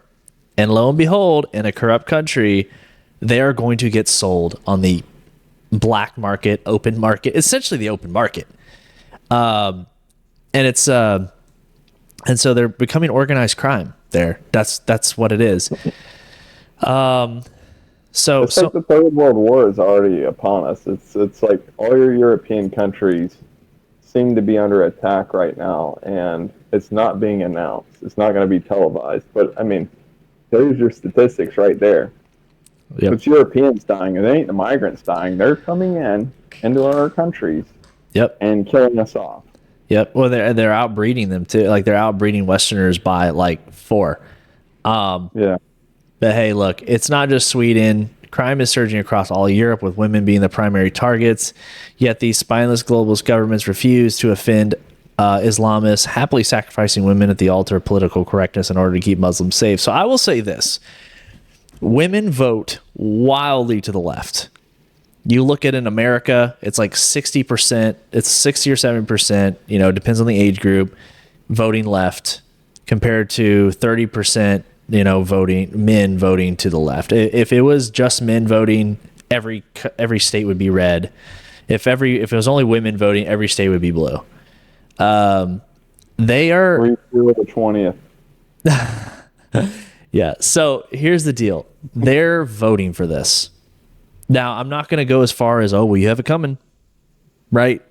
and lo and behold, in a corrupt country, they are going to get sold on the black market, open market, essentially the open market. And so they're becoming organized crime there. That's what it is. The Third World War is already upon us. It's like all your European countries seem to be under attack right now, and it's not being announced. It's not going to be televised. But the there's your statistics right there. Yep. It's Europeans dying. It ain't the migrants dying. They're coming into our countries Yep. and killing us off. Yep. Well, they're outbreeding them too. Like they're outbreeding Westerners by like 4. Yeah. But hey, look, it's not just Sweden. Crime is surging across all Europe, with women being the primary targets. Yet these spineless globalist governments refuse to offend Islamists, happily sacrificing women at the altar of political correctness in order to keep Muslims safe. So I will say this. Women vote wildly to the left. You look at in America, it's like 60%, it's 60 or 7%, you know, depends on the age group, voting left compared to 30%, you know, men voting to the left. If it was just men voting, every state would be red. If it was only women voting, every state would be blue. They are 3 through the 20th. Yeah. So here's the deal. They're voting for this. Now, I'm not going to go as far as, oh, well, you have it coming, right?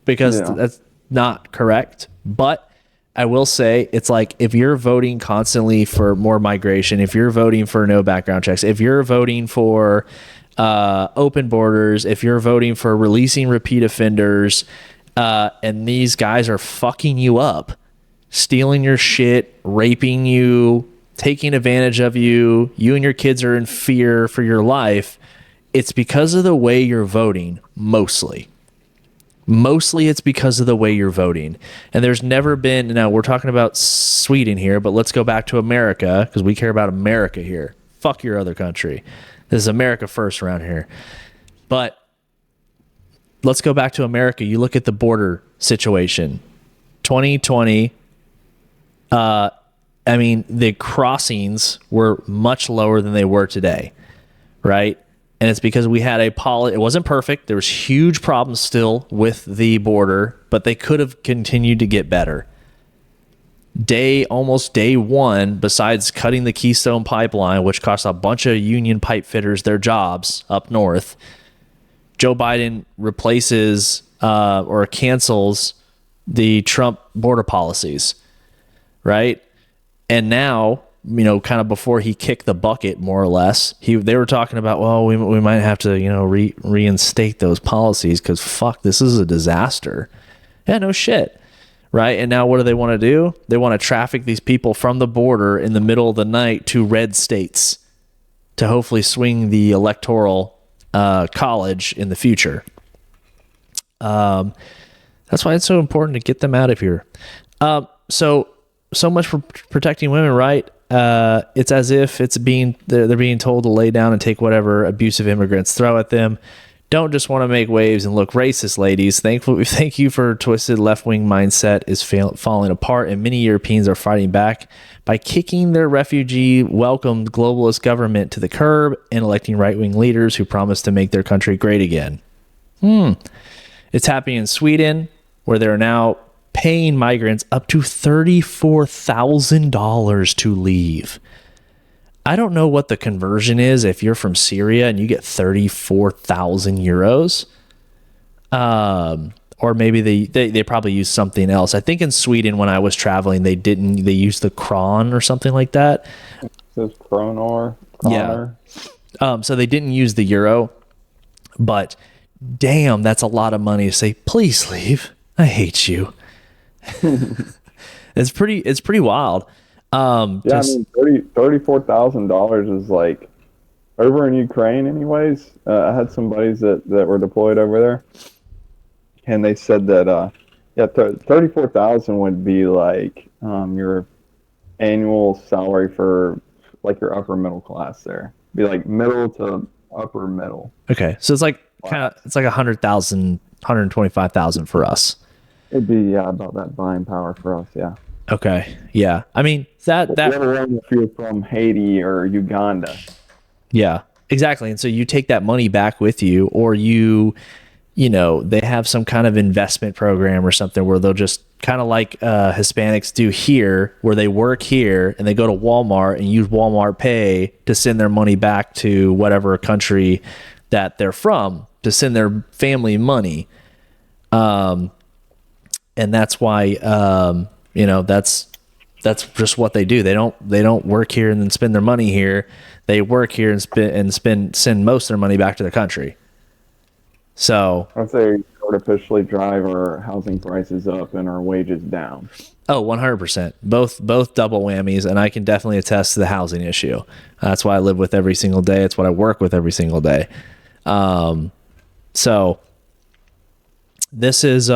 Because that's not correct. But I will say it's like if you're voting constantly for more migration, if you're voting for no background checks, if you're voting for open borders, if you're voting for releasing repeat offenders, and these guys are fucking you up, stealing your shit, raping you, taking advantage of you, you and your kids are in fear for your life, it's because of the way you're voting, mostly. Mostly it's because of the way you're voting. And there's never been, now we're talking about Sweden here, but let's go back to America because we care about America here. Fuck your other country. This is America first around here. But let's go back to America. You look at the border situation. 2020, I mean, the crossings were much lower than they were today, right? And it's because we had it wasn't perfect. There was huge problems still with the border, but they could have continued to get better. Almost day one, besides cutting the Keystone Pipeline, which cost a bunch of union pipe fitters their jobs up north, Joe Biden replaces or cancels the Trump border policies, right? And now, you know, kind of before he kicked the bucket, more or less, they were talking about, well, we might have to, you know, reinstate those policies because fuck, this is a disaster. Yeah, no shit, right? And now what do they want to do? They want to traffic these people from the border in the middle of the night to red states to hopefully swing the electoral college in the future. That's why it's so important to get them out of here. So much for protecting women, right? It's as if they're being told to lay down and take whatever abusive immigrants throw at them. Don't just want to make waves and look racist, ladies. Thank you for twisted left-wing mindset is falling apart, and many Europeans are fighting back by kicking their refugee-welcomed globalist government to the curb and electing right-wing leaders who promise to make their country great again. It's happening in Sweden, where they're now paying migrants up to $34,000 to leave. I don't know what the conversion is if you're from Syria and you get 34,000 euros. Or maybe they probably use something else. I think in Sweden when I was traveling, they used the kron or something like that. It says kroner. Yeah. So they didn't use the euro, but damn, that's a lot of money to say, please leave. I hate you. It's pretty wild. I mean, $34,000 is like over in Ukraine anyways. I had some buddies that were deployed over there, and they said that 34,000 would be like your annual salary for like your upper middle class there. Be like middle to upper middle. Okay, so it's like it's like 100,000, 125,000 for us. It'd be about that buying power for us, yeah. Okay, yeah. I mean that if you're from Haiti or Uganda. Yeah, exactly. And so you take that money back with you, or you know, they have some kind of investment program or something where they'll just kind of like Hispanics do here, where they work here and they go to Walmart and use Walmart Pay to send their money back to whatever country that they're from, to send their family money. And that's why, you know, that's That's just what they do. They don't work here and then spend their money here. They work here and send most of their money back to their country. So I'd say artificially drive our housing prices up and our wages down. Oh, 100%. Both double whammies, and I can definitely attest to the housing issue. That's why I live with every single day. It's what I work with every single day. So this is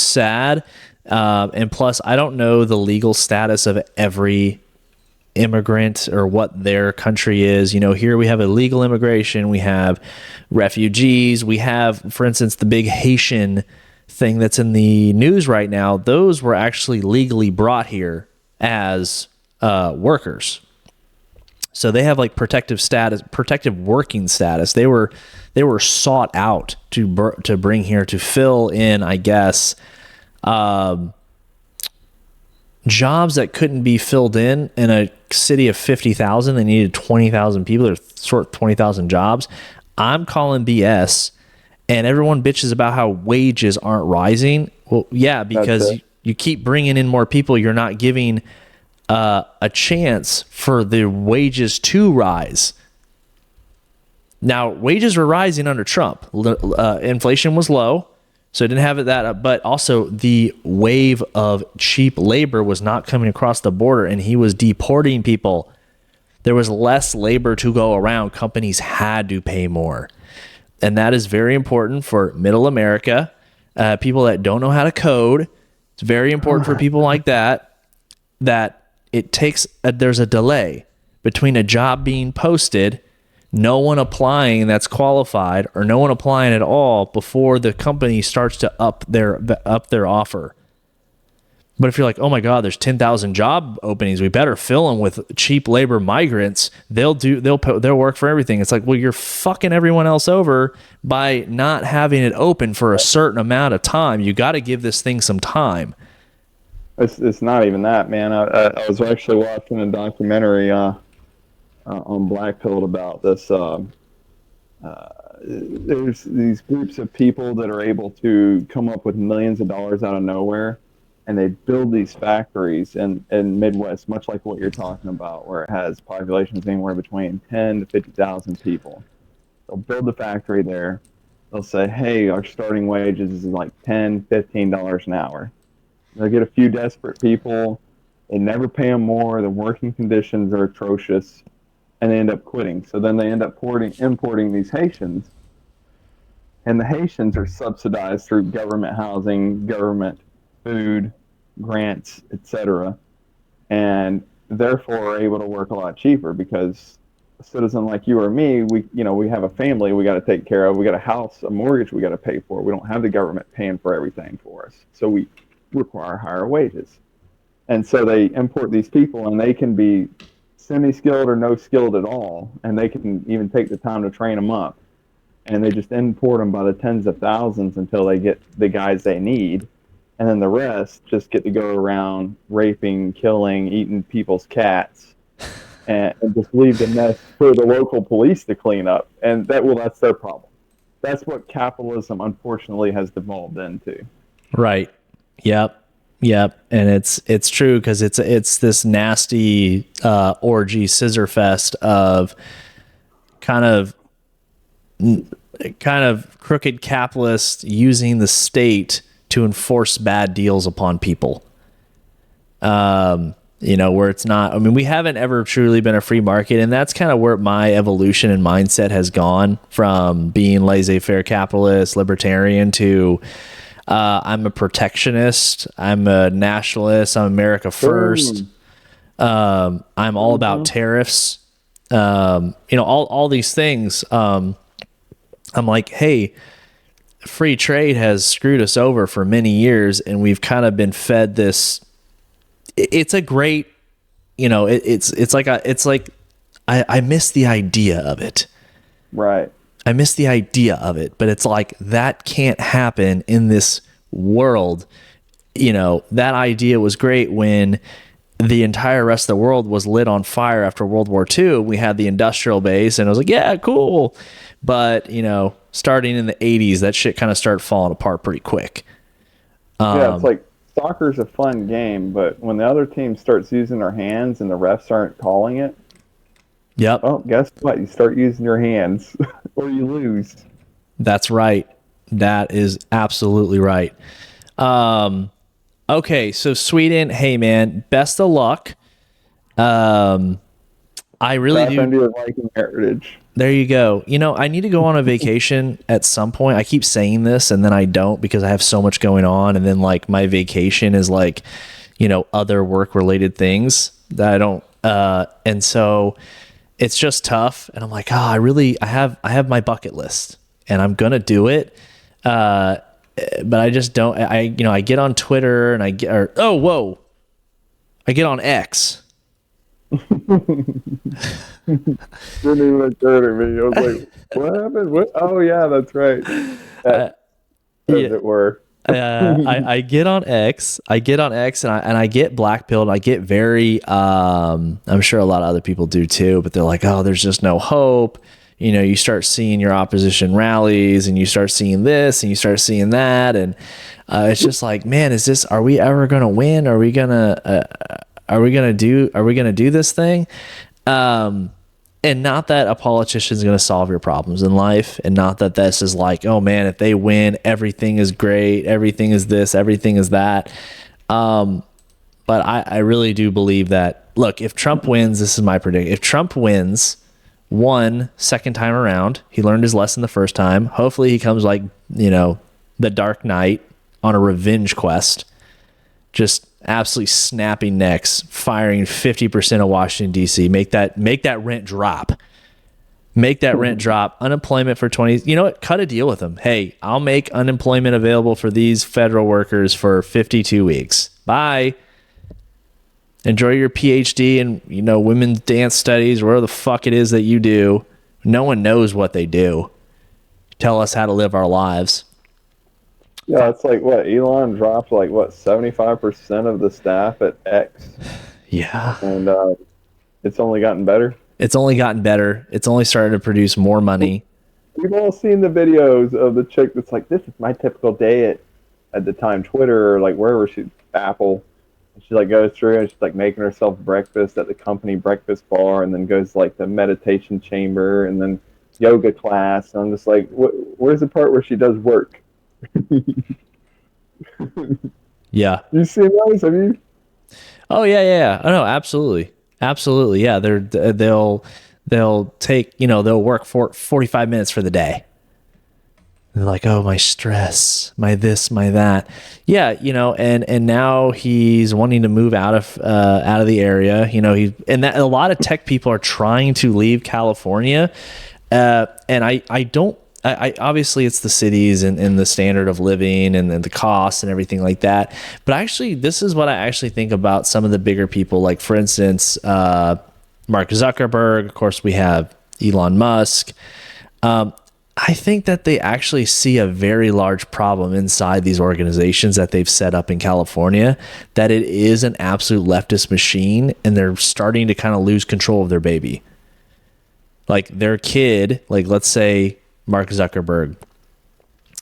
sad, and plus I don't know the legal status of every immigrant or what their country is. Here we have illegal immigration, we have refugees, we have, for instance, the big Haitian thing that's in the news right now. Those were actually legally brought here as workers, so they have like protective working status. They were sought out to bring here to fill in, I guess, jobs that couldn't be filled in a city of 50,000. They needed 20,000 people. They're short 20,000 jobs. I'm calling BS. And everyone bitches about how wages aren't rising. Well, yeah, because you keep bringing in more people. You're not giving a chance for the wages to rise. Now, wages were rising under Trump. Inflation was low, so it didn't have it that up. But also, the wave of cheap labor was not coming across the border, and he was deporting people. There was less labor to go around. Companies had to pay more. And that is very important for middle America, people that don't know how to code. It's very important for people like that it takes, there's a delay between a job being posted, no one applying that's qualified, or no one applying at all before the company starts to up their offer. But if you're like, oh my God, there's 10,000 job openings, we better fill them with cheap labor migrants. They'll work for everything. It's like, well, you're fucking everyone else over by not having it open for a certain amount of time. You got to give this thing some time. It's not even that, man. I was actually watching a documentary on Blackpilled about this. There's these groups of people that are able to come up with millions of dollars out of nowhere. And they build these factories in Midwest, much like what you're talking about, where it has populations anywhere between 10 to 50,000 people. They'll build the factory there. They'll say, hey, our starting wages is like $10, $15 an hour. They'll get a few desperate people. They never pay them more. The working conditions are atrocious, and they end up quitting. So then they end up importing these Haitians, and the Haitians are subsidized through government housing, government food, grants, etc., and therefore are able to work a lot cheaper because a citizen like you or me, we have a family we got to take care of, we got a house, a mortgage we got to pay for. We don't have the government paying for everything for us, so we require higher wages. And so they import these people, and they can be semi-skilled or no skilled at all, and they can even take the time to train them up, and they just import them by the tens of thousands until they get the guys they need. And then the rest just get to go around raping, killing, eating people's cats, and just leave the mess for the local police to clean up. And that's their problem. That's what capitalism, unfortunately, has devolved into. Right. Yep. And it's true, because it's this nasty orgy scissor fest of kind of crooked capitalists using the state to enforce bad deals upon people. Where it's not, I mean, we haven't ever truly been a free market, and that's kind of where my evolution and mindset has gone, from being laissez-faire capitalist, libertarian, to I'm a protectionist, I'm a nationalist, I'm America first. I'm all about tariffs. All these things. I'm like, hey, free trade has screwed us over for many years, and we've kind of been fed this. It's a great, it's like I miss the idea of it. Right. I miss the idea of it, but it's like that can't happen in this world. That idea was great when the entire rest of the world was lit on fire after World War II. We had the industrial base, and I was like, yeah, cool. But, starting in the 80s, that shit kind of started falling apart pretty quick. Yeah, it's like soccer's a fun game, but when the other team starts using their hands and the refs aren't calling it, Yep. well, guess what? You start using your hands or you lose. That's right. That is absolutely right. Okay, so Sweden, hey man, best of luck. I really Tap do. into your Viking heritage. There you go. You know, I need to go on a vacation at some point. I keep saying this and then I don't because I have so much going on. And then like my vacation is like, you know, other work related things that I don't, and so it's just tough. And I'm like, I have my bucket list and I'm going to do it. But I just don't, I get on Twitter and I get on X. Didn't even occur to me. I was like, what happened? What? Oh, yeah, that's right. As it were. I get on X. And I get blackpilled. I get very, I'm sure a lot of other people do too, but they're like, oh, there's just no hope. You know, you start seeing your opposition rallies and you start seeing this and you start seeing that. And it's just like, man, are we ever going to win? Are we going to do this thing? And not that a politician is going to solve your problems in life, and not that this is like, oh man, if they win, everything is great, everything is this, everything is that. But I really do believe that, look, if Trump wins, this is my prediction. If Trump wins second time around, he learned his lesson the first time. Hopefully he comes like, you know, the Dark Knight on a revenge quest, just absolutely snapping necks, firing 50% of Washington, D.C. Make that rent drop. Make that rent drop. Unemployment for 20. You know what? Cut a deal with them. Hey, I'll make unemployment available for these federal workers for 52 weeks. Bye. Enjoy your PhD in, you know, women's dance studies, or whatever the fuck it is that you do. No one knows what they do. Tell us how to live our lives. Yeah, it's like what Elon dropped, like what 75% of the staff at X. Yeah, and it's only gotten better. It's only gotten better. It's only started to produce more money. We've all seen the videos of the chick that's like, "This is my typical day at the time Twitter or like wherever Apple." And she like goes through and she's like making herself breakfast at the company breakfast bar, and then goes like the meditation chamber and then yoga class. And I'm just like, where's the part where she does work? Yeah. You seen those? Have you? Oh yeah. Oh no, absolutely. Yeah, they'll take, you know, they'll work for 45 minutes for the day. They're like, oh, my stress, my this, my that. Yeah, you know, and now he's wanting to move out of the area. You know, a lot of tech people are trying to leave California, and I obviously it's the cities and the standard of living and the costs and everything like that. But actually, this is what I actually think about some of the bigger people, like for instance, Mark Zuckerberg. Of course, we have Elon Musk. I think that they actually see a very large problem inside these organizations that they've set up in California, that it is an absolute leftist machine, and they're starting to kind of lose control of their baby. Like their kid, like let's say Mark Zuckerberg,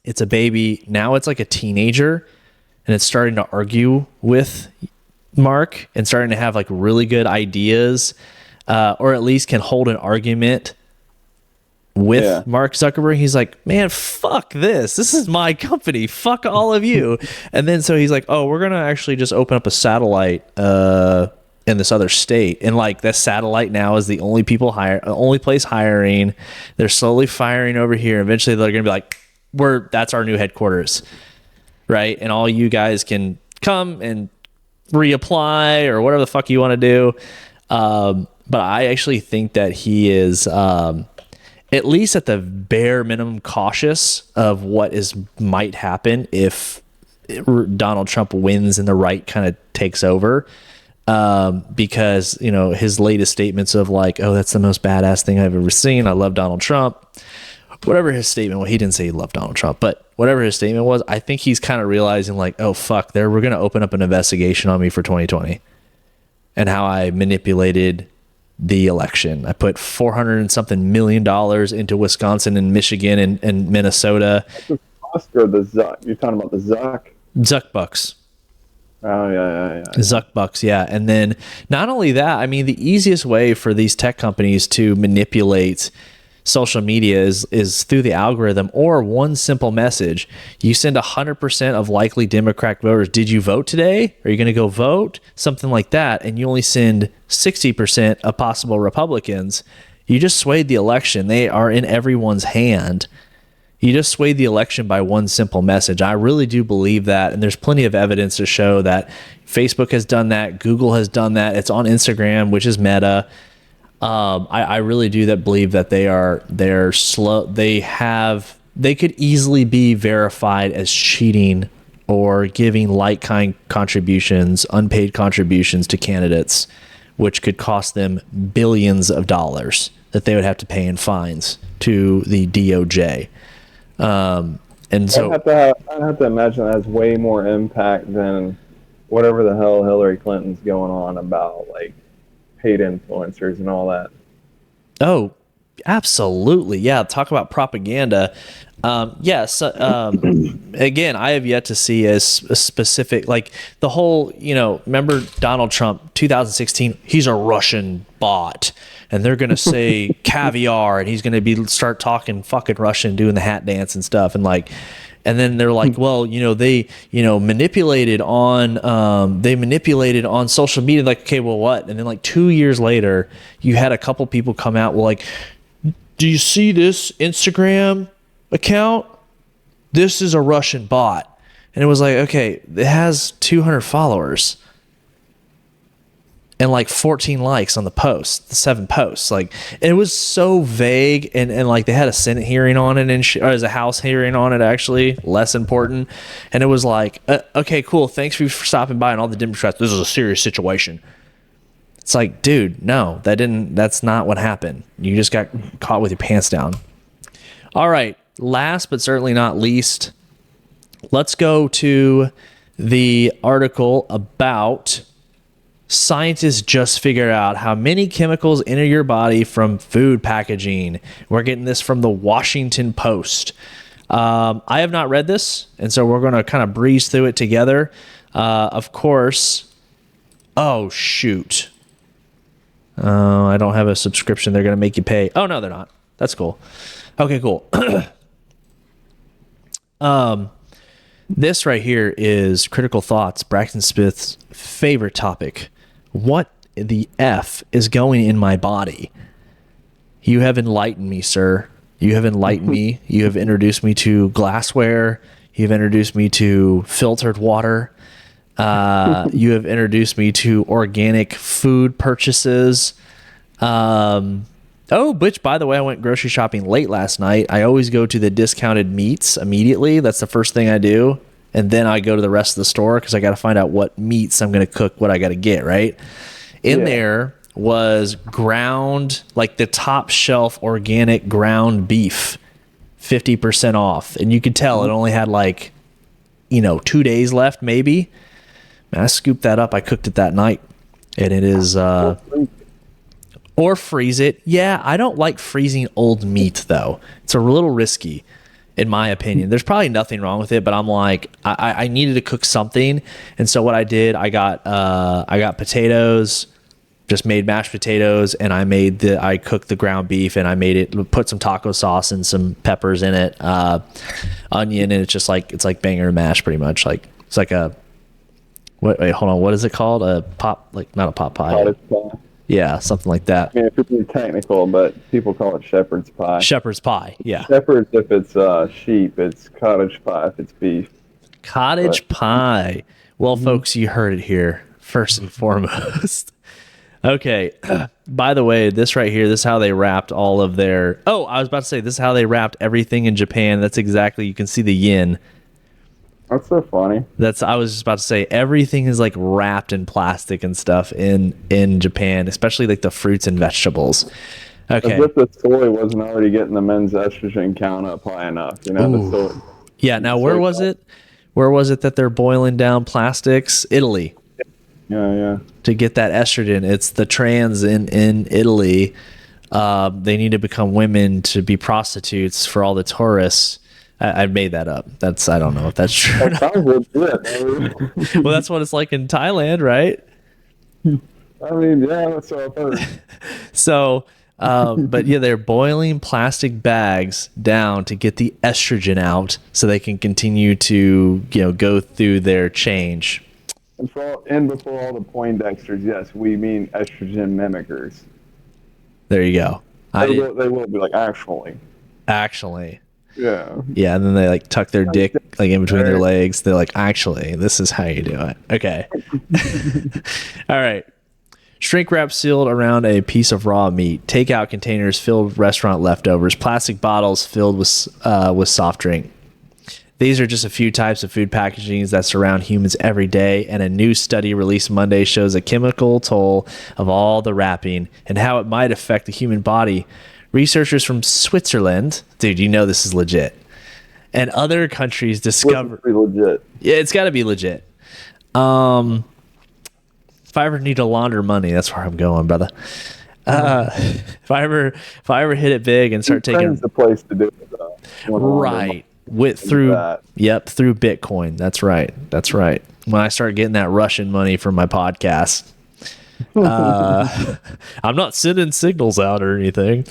it's a baby. Now it's like a teenager, and it's starting to argue with Mark and starting to have like really good ideas, or at least can hold an argument with Mark Zuckerberg. He's like, man, fuck this. This is my company. Fuck all of you. And then so he's like, oh, we're going to actually just open up a satellite in this other state. And like that satellite now is the only place hiring. They're slowly firing over here. Eventually they're going to be like, that's our new headquarters. Right. And all you guys can come and reapply or whatever the fuck you want to do. But I actually think that he is, at least at the bare minimum, cautious of what might happen if Donald Trump wins and the right kind of takes over. Because, you know, his latest statements of like, oh, that's the most badass thing I've ever seen. I love Donald Trump. Whatever his statement, well, he didn't say he loved Donald Trump, but whatever his statement was, I think he's kind of realizing like, oh, fuck, we're going to open up an investigation on me for 2020 and how I manipulated the election. I put $400 and something million into Wisconsin and Michigan and Minnesota. The Oscar, the Zuck. You're talking about the Zuck? Zuck bucks. Oh yeah. Zuck bucks, yeah. And then not only that, I mean, the easiest way for these tech companies to manipulate social media is through the algorithm or one simple message. You send 100% of likely Democrat voters, did you vote today? Are you going to go vote? Something like that. And you only send 60% of possible Republicans. You just swayed the election. They are in everyone's hand. You just swayed the election by one simple message. I really do believe that, and there's plenty of evidence to show that Facebook has done that, Google has done that. It's on Instagram, which is Meta. I really do believe that they're slow. They could easily be verified as cheating or giving like-kind contributions, unpaid contributions to candidates, which could cost them billions of dollars that they would have to pay in fines to the DOJ. And so I'd have to imagine that has way more impact than whatever the hell Hillary Clinton's going on about, like paid influencers and all that. Oh, absolutely. Yeah. Talk about propaganda. Yes. Again, I have yet to see a specific, like the whole, remember Donald Trump, 2016, he's a Russian bot. And they're going to say caviar, and he's going to start talking fucking Russian, doing the hat dance and stuff. And then they're like, well, they manipulated on social media. Like, okay, well, what? And then like 2 years later, you had a couple people come out, well, like, do you see this Instagram account? This is a Russian bot. And it was like, okay, it has 200 followers and like 14 likes on the 7 posts. Like, and it was so vague, and like they had a Senate hearing on it, or as a House hearing on it, actually less important. And it was like, okay, cool. Thanks for stopping by. And all the Democrats, this is a serious situation. It's like, dude, no, that's not what happened. You just got caught with your pants down. All right. Last, but certainly not least, let's go to the article about scientists just figured out how many chemicals enter your body from food packaging. We're getting this from the Washington Post. I have not read this, and so we're going to kind of breeze through it together. Of course. Oh, shoot. I don't have a subscription. They're going to make you pay. Oh, no, they're not. That's cool. Okay, cool. This right here is Critical Thoughts, Braxton Smith's favorite topic. What the F is going in my body? You have enlightened me, sir. You have enlightened me. You have introduced me to glassware. You've introduced me to filtered water. You have introduced me to organic food purchases. Which, by the way, I went grocery shopping late last night. I always go to the discounted meats immediately. That's the first thing I do. And then I go to the rest of the store because I got to find out what meats I'm going to cook, what I got to get, right? There was ground, like the top shelf organic ground beef, 50% off. And you could tell it only had 2 days left, maybe. Man, I scooped that up. I cooked it that night. And it is... or freeze it. Yeah, I don't like freezing old meat, though. It's a little risky, in my opinion. There's probably nothing wrong with it, but I'm like, I needed to cook something. And so what I did, I got potatoes, just made mashed potatoes, and I cooked the ground beef, and I put some taco sauce and some peppers in it, onion, and it's like banger mash pretty much. Like, it's like wait, hold on. What is it called? Not a pot pie. Cottage pie. Yeah, something like that. I mean, if you're technical, but people call it shepherd's pie. Shepherd's pie, yeah. Shepherd's if it's sheep, it's cottage pie if it's beef. Cottage pie. Well, folks, you heard it here, first and foremost. Okay, by the way, this right here, this is how they wrapped all of their... Oh, I was about to say, this is how they wrapped everything in Japan. That's exactly, you can see the yin. That's so funny. I was just about to say, everything is like wrapped in plastic and stuff in Japan, especially like the fruits and vegetables. Okay. As if the soy wasn't already getting the men's estrogen count up high enough, The soy. Yeah. Now, where was it? Where was it that they're boiling down plastics? Italy. Yeah. To get that estrogen, it's the trans in Italy. They need to become women to be prostitutes for all the tourists. I made that up. I don't know if that's true. That sounds legit. Well, that's what it's like in Thailand, right? I mean, yeah, that's what I've heard. So, but yeah, they're boiling plastic bags down to get the estrogen out so they can continue to, go through their change. And before all the Poindexters, yes, we mean estrogen mimickers. There you go. They will be like, Actually. Yeah. Yeah, and then they like tuck their dick like in between their legs. They're like, actually, this is how you do it. Okay. All right. Shrink wrap sealed around a piece of raw meat. Takeout containers filled with restaurant leftovers. Plastic bottles filled with soft drink. These are just a few types of food packagings that surround humans every day, and a new study released Monday shows a chemical toll of all the wrapping and how it might affect the human body. Researchers from Switzerland, dude, this is legit, and other countries discovered. Legit. Yeah, it's got to be legit. If I ever need to launder money, that's where I'm going, brother. If I ever hit it big and start taking the place to do it, right through Bitcoin. That's right. When I start getting that Russian money from my podcast. I'm not sending signals out or anything.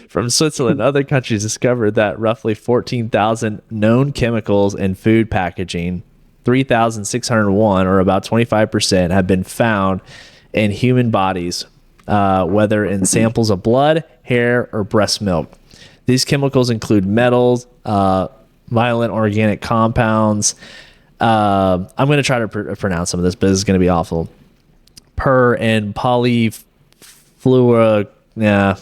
From Switzerland, other countries discovered that roughly 14,000 known chemicals in food packaging, 3,601, or about 25%, have been found in human bodies, whether in samples of blood, hair, or breast milk. These chemicals include metals, violent organic compounds. I'm going to try to pronounce some of this, but this is going to be awful. Per and polyfluoro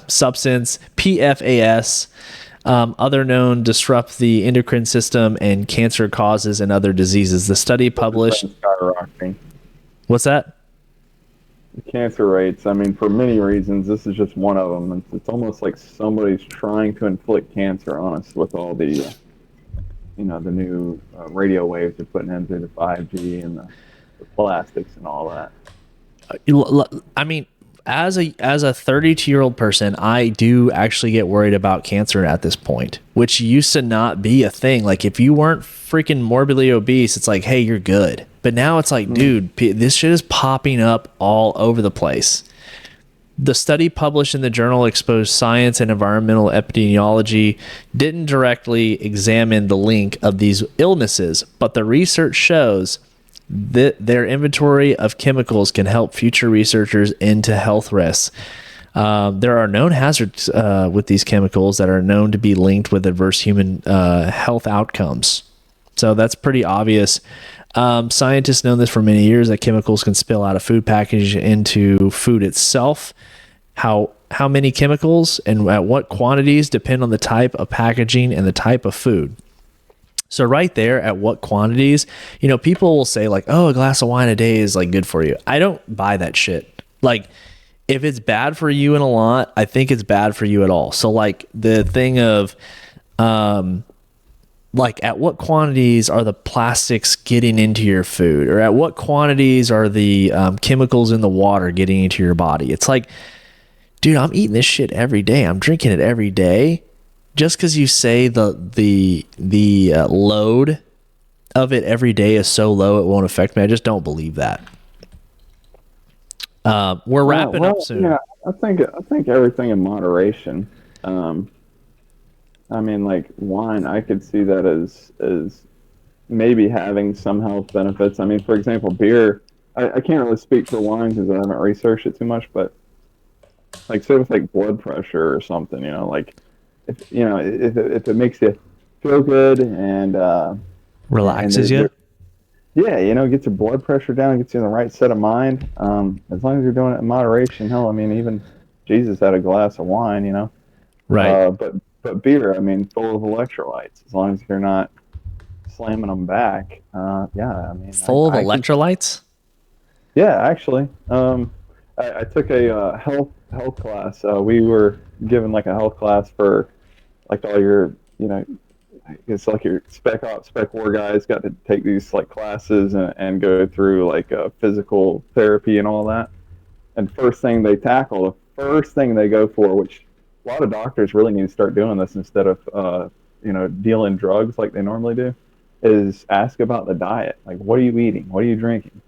substance, PFAS, other known disrupt the endocrine system and cancer causes and other diseases. The study published. Skyrocketing. What's that? Cancer rates. I mean, for many reasons, this is just one of them. It's almost like somebody's trying to inflict cancer on us with all the. The new radio waves they're putting in through the 5G and the plastics and all that. I mean, as a 32-year-old person, I do actually get worried about cancer at this point, which used to not be a thing. Like, if you weren't freaking morbidly obese, it's like, hey, you're good. But now it's like, dude, this shit is popping up all over the place. The study published in the journal Exposed Science and Environmental Epidemiology didn't directly examine the link of these illnesses, but the research shows that their inventory of chemicals can help future researchers into health risks. There are known hazards with these chemicals that are known to be linked with adverse human health outcomes. So that's pretty obvious. Scientists know this for many years, that chemicals can spill out of food package into food itself. How many chemicals and at what quantities depend on the type of packaging and the type of food. So right there, at what quantities, people will say like, oh, a glass of wine a day is like good for you. I don't buy that shit. Like, if it's bad for you in a lot, I think it's bad for you at all. So like the thing of, like, at what quantities are the plastics getting into your food, or at what quantities are the chemicals in the water getting into your body? It's like, dude, I'm eating this shit every day. I'm drinking it every day. Just because you say the load of it every day is so low it won't affect me, I just don't believe that. We're wrapping up soon. Yeah, I think everything in moderation. I mean, like wine, I could see that as maybe having some health benefits. I mean, for example, beer. I can't really speak for wine because I haven't researched it too much, but like say with like blood pressure or something, like if it makes you feel good and relaxes you. Yeah, gets your blood pressure down, gets you in the right set of mind. As long as you're doing it in moderation. Hell, I mean, even Jesus had a glass of wine, Right. But beer, I mean, full of electrolytes. As long as you're not slamming them back. Yeah, I mean, full of electrolytes. Yeah, actually, I took a health class. We were given like a health class for like all your, it's like your spec ops, spec war guys got to take these like classes and go through like physical therapy and all that. And first thing they go for, which a lot of doctors really need to start doing this instead of dealing drugs like they normally do. Is ask about the diet. Like, what are you eating? What are you drinking?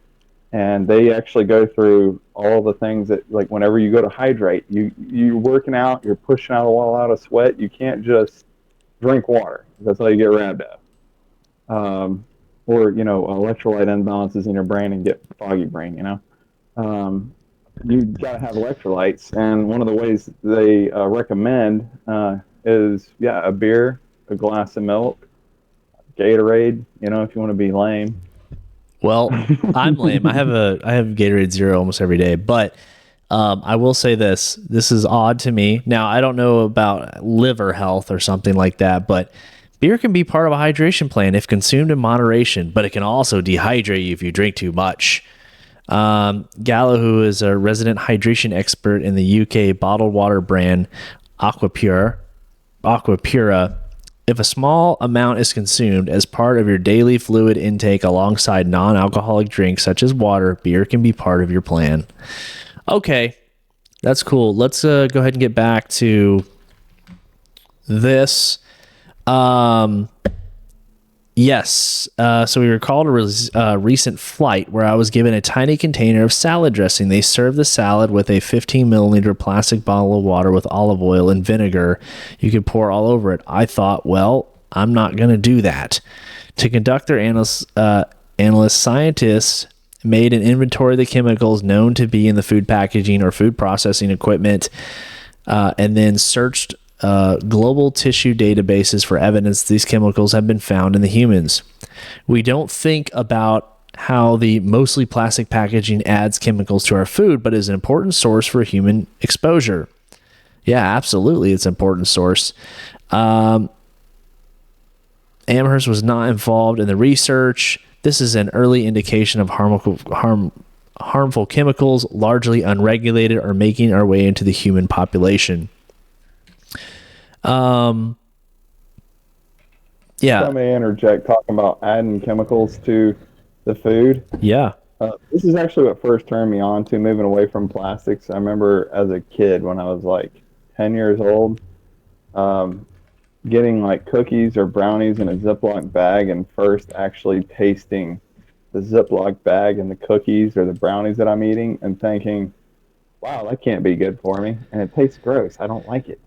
And they actually go through all the things that, like, whenever you go to hydrate, you're working out, you're pushing out a lot of sweat. You can't just drink water. That's how you get rabbed out. Or electrolyte imbalances in your brain and get foggy brain. You got to have electrolytes, and one of the ways they recommend is a beer, a glass of milk, Gatorade. If you want to be lame. Well, I'm lame. I have Gatorade Zero almost every day, but I will say this. This is odd to me. Now, I don't know about liver health or something like that, but beer can be part of a hydration plan if consumed in moderation, but it can also dehydrate you if you drink too much. Gallo, who is a resident hydration expert in the UK bottled water brand Aquapura, if a small amount is consumed as part of your daily fluid intake alongside non-alcoholic drinks such as water, beer can be part of your plan. Okay, that's cool. Let's go ahead and get back to this. Yes. So we recalled a recent flight where I was given a tiny container of salad dressing. They served the salad with a 15 milliliter plastic bottle of water with olive oil and vinegar. You could pour all over it. I thought, well, I'm not going to do that. To conduct their analyst scientists made an inventory of the chemicals known to be in the food packaging or food processing equipment, and then searched global tissue databases for evidence these chemicals have been found in the humans. We don't think about how the mostly plastic packaging adds chemicals to our food, but is an important source for human exposure. Yeah, absolutely, it's an important source. Amherst was not involved in the research. This is an early indication of harmful chemicals, largely unregulated, are making our way into the human population. Yeah. If I may interject, talking about adding chemicals to the food. Yeah. This is actually what first turned me on to moving away from plastics. I remember as a kid when I was like 10 years old, getting like cookies or brownies in a Ziploc bag and first actually tasting the Ziploc bag and the cookies or the brownies that I'm eating and thinking, wow, that can't be good for me. And it tastes gross. I don't like it.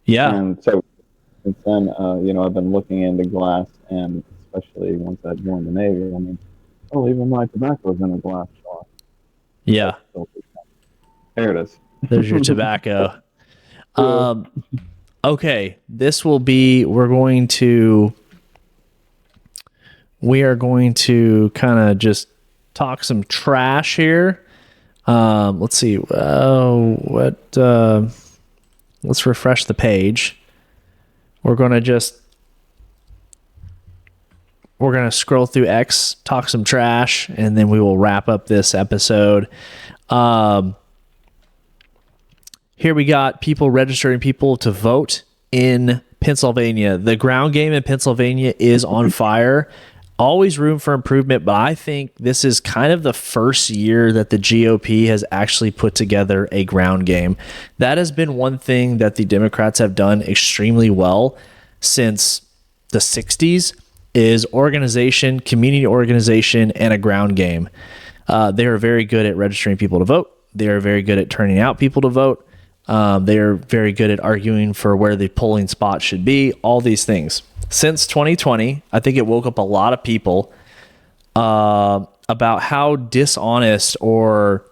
Yeah. And so since then, I've been looking into glass, and especially once I joined the Navy, even my tobacco's in a glass jar. Yeah. There it is. There's your tobacco. Yeah. Okay. We are going to kind of just talk some trash here. Let's see. Let's refresh the page. We're going to scroll through X, talk some trash, and then we will wrap up this episode. Here we got people registering people to vote in Pennsylvania. The ground game in Pennsylvania is on fire. Always room for improvement, but I think this is kind of the first year that the GOP has actually put together a ground game. That has been one thing that the Democrats have done extremely well since the 60s is organization, community organization, and a ground game. They are very good at registering people to vote. They are very good at turning out people to vote. They are very good at arguing for where the polling spot should be, all these things. Since 2020, I think it woke up a lot of people about how dishonest, or,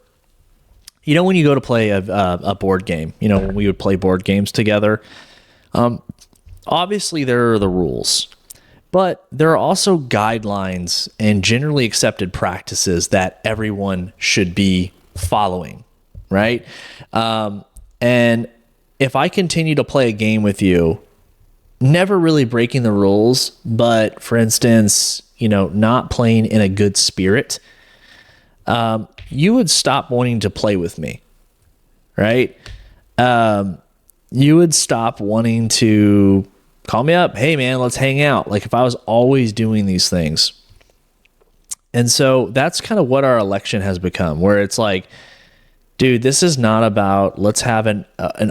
when you go to play a board game, when we would play board games together, obviously there are the rules, but there are also guidelines and generally accepted practices that everyone should be following, right? And if I continue to play a game with you, never really breaking the rules, but for instance, not playing in a good spirit, you would stop wanting to play with me, right? You would stop wanting to call me up. Hey man, let's hang out. Like if I was always doing these things. And so that's kind of what our election has become, where it's like, dude, this is not about let's have an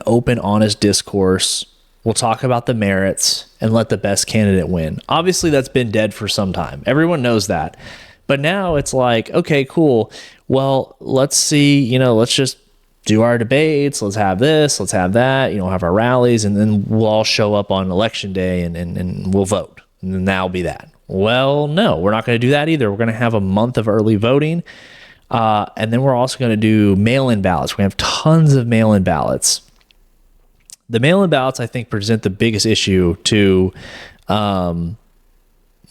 open, honest discourse. We'll talk about the merits and let the best candidate win. Obviously, that's been dead for some time. Everyone knows that. But now it's like, okay, cool. Well, let's see, let's just do our debates. Let's have this, let's have that, have our rallies, and then we'll all show up on election day and we'll vote. And then that'll be that. Well, no, we're not going to do that either. We're going to have a month of early voting. And then we're also going to do mail-in ballots. We have tons of mail-in ballots. The mail-in ballots, I think, present the biggest issue to the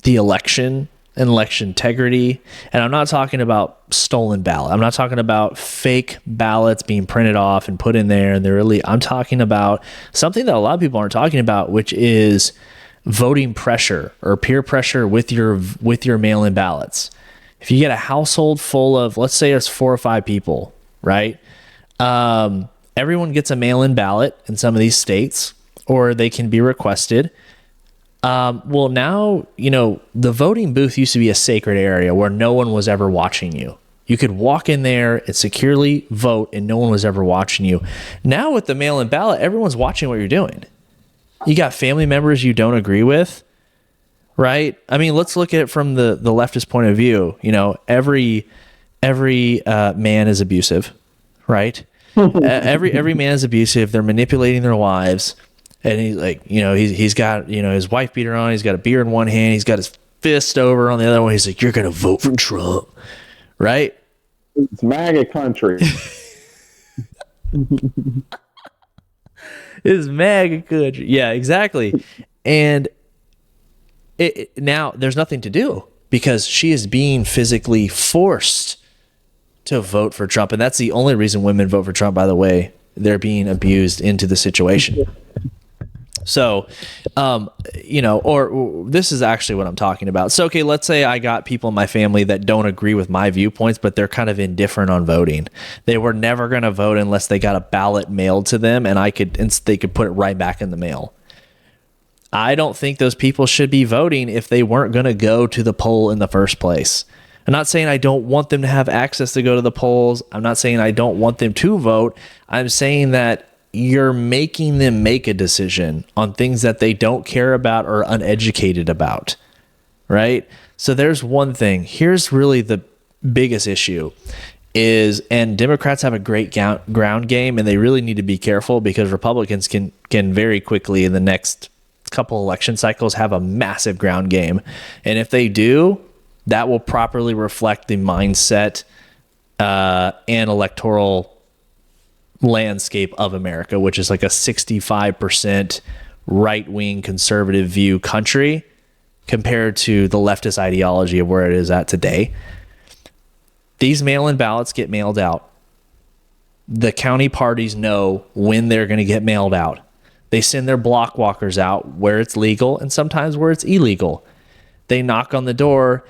election and election integrity. And I'm not talking about stolen ballot. I'm not talking about fake ballots being printed off and put in there. And I'm talking about something that a lot of people aren't talking about, which is voting pressure or peer pressure with your mail-in ballots. If you get a household full of, let's say it's 4 or 5 people, right? Everyone gets a mail-in ballot in some of these states, or they can be requested. Well, now, the voting booth used to be a sacred area where no one was ever watching you. You could walk in there and securely vote and no one was ever watching you. Now with the mail-in ballot, everyone's watching what you're doing. You got family members you don't agree with, right? I mean, let's look at it from the leftist point of view. Every man is abusive, right? every man is abusive. They're manipulating their wives. And he's like, he's got, his wife beater on. He's got a beer in one hand. He's got his fist over on the other one. He's like, you're going to vote for Trump, right? It's MAGA country. It's MAGA country. Yeah, exactly. And now there's nothing to do because she is being physically forced to vote for Trump. And that's the only reason women vote for Trump, by the way. They're being abused into the situation. So, or this is actually what I'm talking about. So, okay, let's say I got people in my family that don't agree with my viewpoints, but they're kind of indifferent on voting. They were never going to vote unless they got a ballot mailed to them and they could put it right back in the mail. I don't think those people should be voting if they weren't going to go to the poll in the first place. I'm not saying I don't want them to have access to go to the polls. I'm not saying I don't want them to vote. I'm saying that you're making them make a decision on things that they don't care about or are uneducated about, right? So there's one thing. Here's really the biggest issue and Democrats have a great ground game, and they really need to be careful because Republicans can very quickly in the next couple election cycles have a massive ground game. And if they do, that will properly reflect the mindset and electoral landscape of America, which is like a 65% right-wing conservative view country compared to the leftist ideology of where it is at today. These mail-in ballots get mailed out. The county parties know when they're going to get mailed out. They send their block walkers out where it's legal and sometimes where it's illegal. They knock on the door.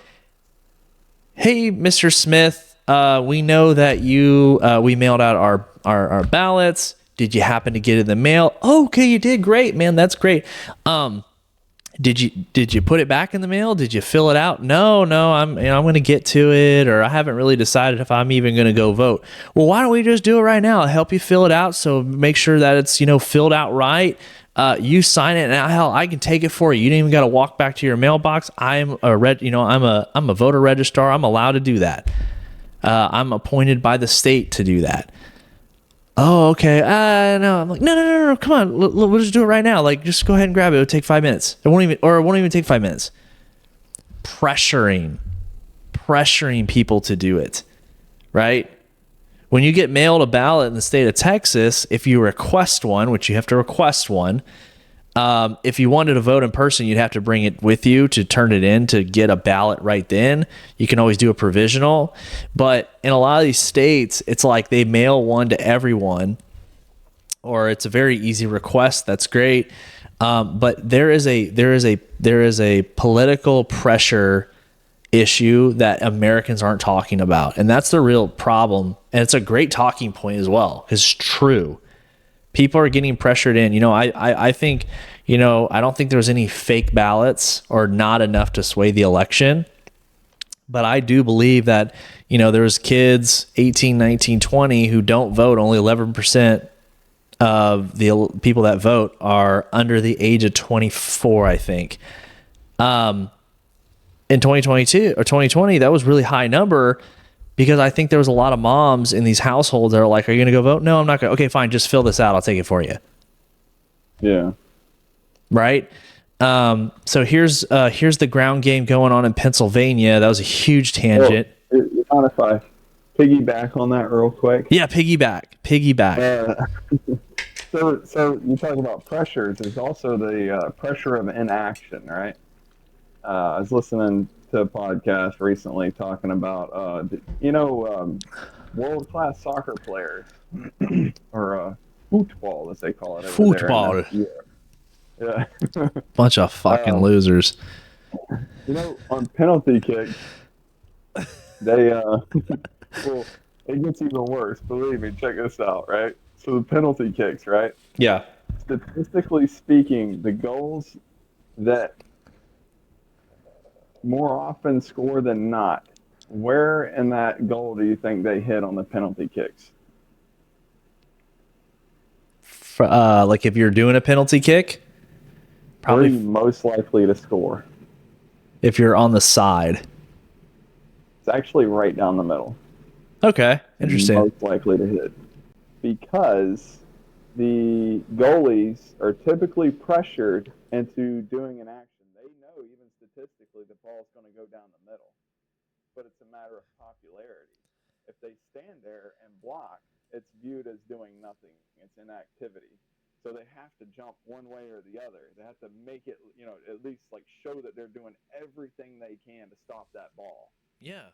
Hey, Mr. Smith, we know that we mailed out our ballots. Did you happen to get it in the mail? Oh, okay, you did. Great, man. That's great. Did you put it back in the mail? Did you fill it out? No, I'm going to get to it, or I haven't really decided if I'm even going to go vote. Well, why don't we just do it right now? I'll help you fill it out. So make sure that it's, filled out right. You sign it, and hell, I can take it for you. You didn't even got to walk back to your mailbox. I'm a voter registrar. I'm allowed to do that. I'm appointed by the state to do that. Oh, okay. No. I'm like, no. Come on. We'll just do it right now. Like, just go ahead and grab it. It'll take 5 minutes. It won't even take 5 minutes. Pressuring people to do it, right? When you get mailed a ballot in the state of Texas, if you request one, which you have to request one, if you wanted to vote in person, you'd have to bring it with you to turn it in to get a ballot right then. You can always do a provisional. But in a lot of these states, it's like they mail one to everyone, or it's a very easy request. That's great. But there is a political pressure issue that Americans aren't talking about. And that's the real problem. And it's a great talking point as well. It's true. People are getting pressured in. I think, I don't think there's any fake ballots or not enough to sway the election. But I do believe that, there's kids 18, 19, 20 who don't vote. Only 11% of the people that vote are under the age of 24, I think. In 2022 or 2020, that was really high number because I think there was a lot of moms in these households that are like, are you going to go vote? No, I'm not going to. Okay, fine. Just fill this out. I'll take it for you. Yeah. Right. So here's the ground game going on in Pennsylvania. That was a huge tangent. Well, you mind if I piggyback on that real quick? Yeah, piggyback. So you talk about pressures. There's also the pressure of inaction, right? I was listening to a podcast recently talking about, world-class soccer players, or football, as they call it over Football. there. Yeah. Bunch of fucking losers. On penalty kicks, they well, it gets even worse. Believe me, check this out, right? So the penalty kicks, right? Yeah. Statistically speaking, the goals that more often score than not, where in that goal do you think they hit on the penalty kicks? Like if you're doing a penalty kick, Probably probably most likely to score. if you're on the side. It's actually right down the middle. Okay, interesting. Most likely to hit. Because the goalies are typically pressured into doing an action. They know, even statistically, the ball's going to go down the middle. But it's a matter of popularity. If they stand there and block, it's viewed as doing nothing. It's inactivity. So they have to jump one way or the other. They have to make it, at least like show that they're doing everything they can to stop that ball. Yeah.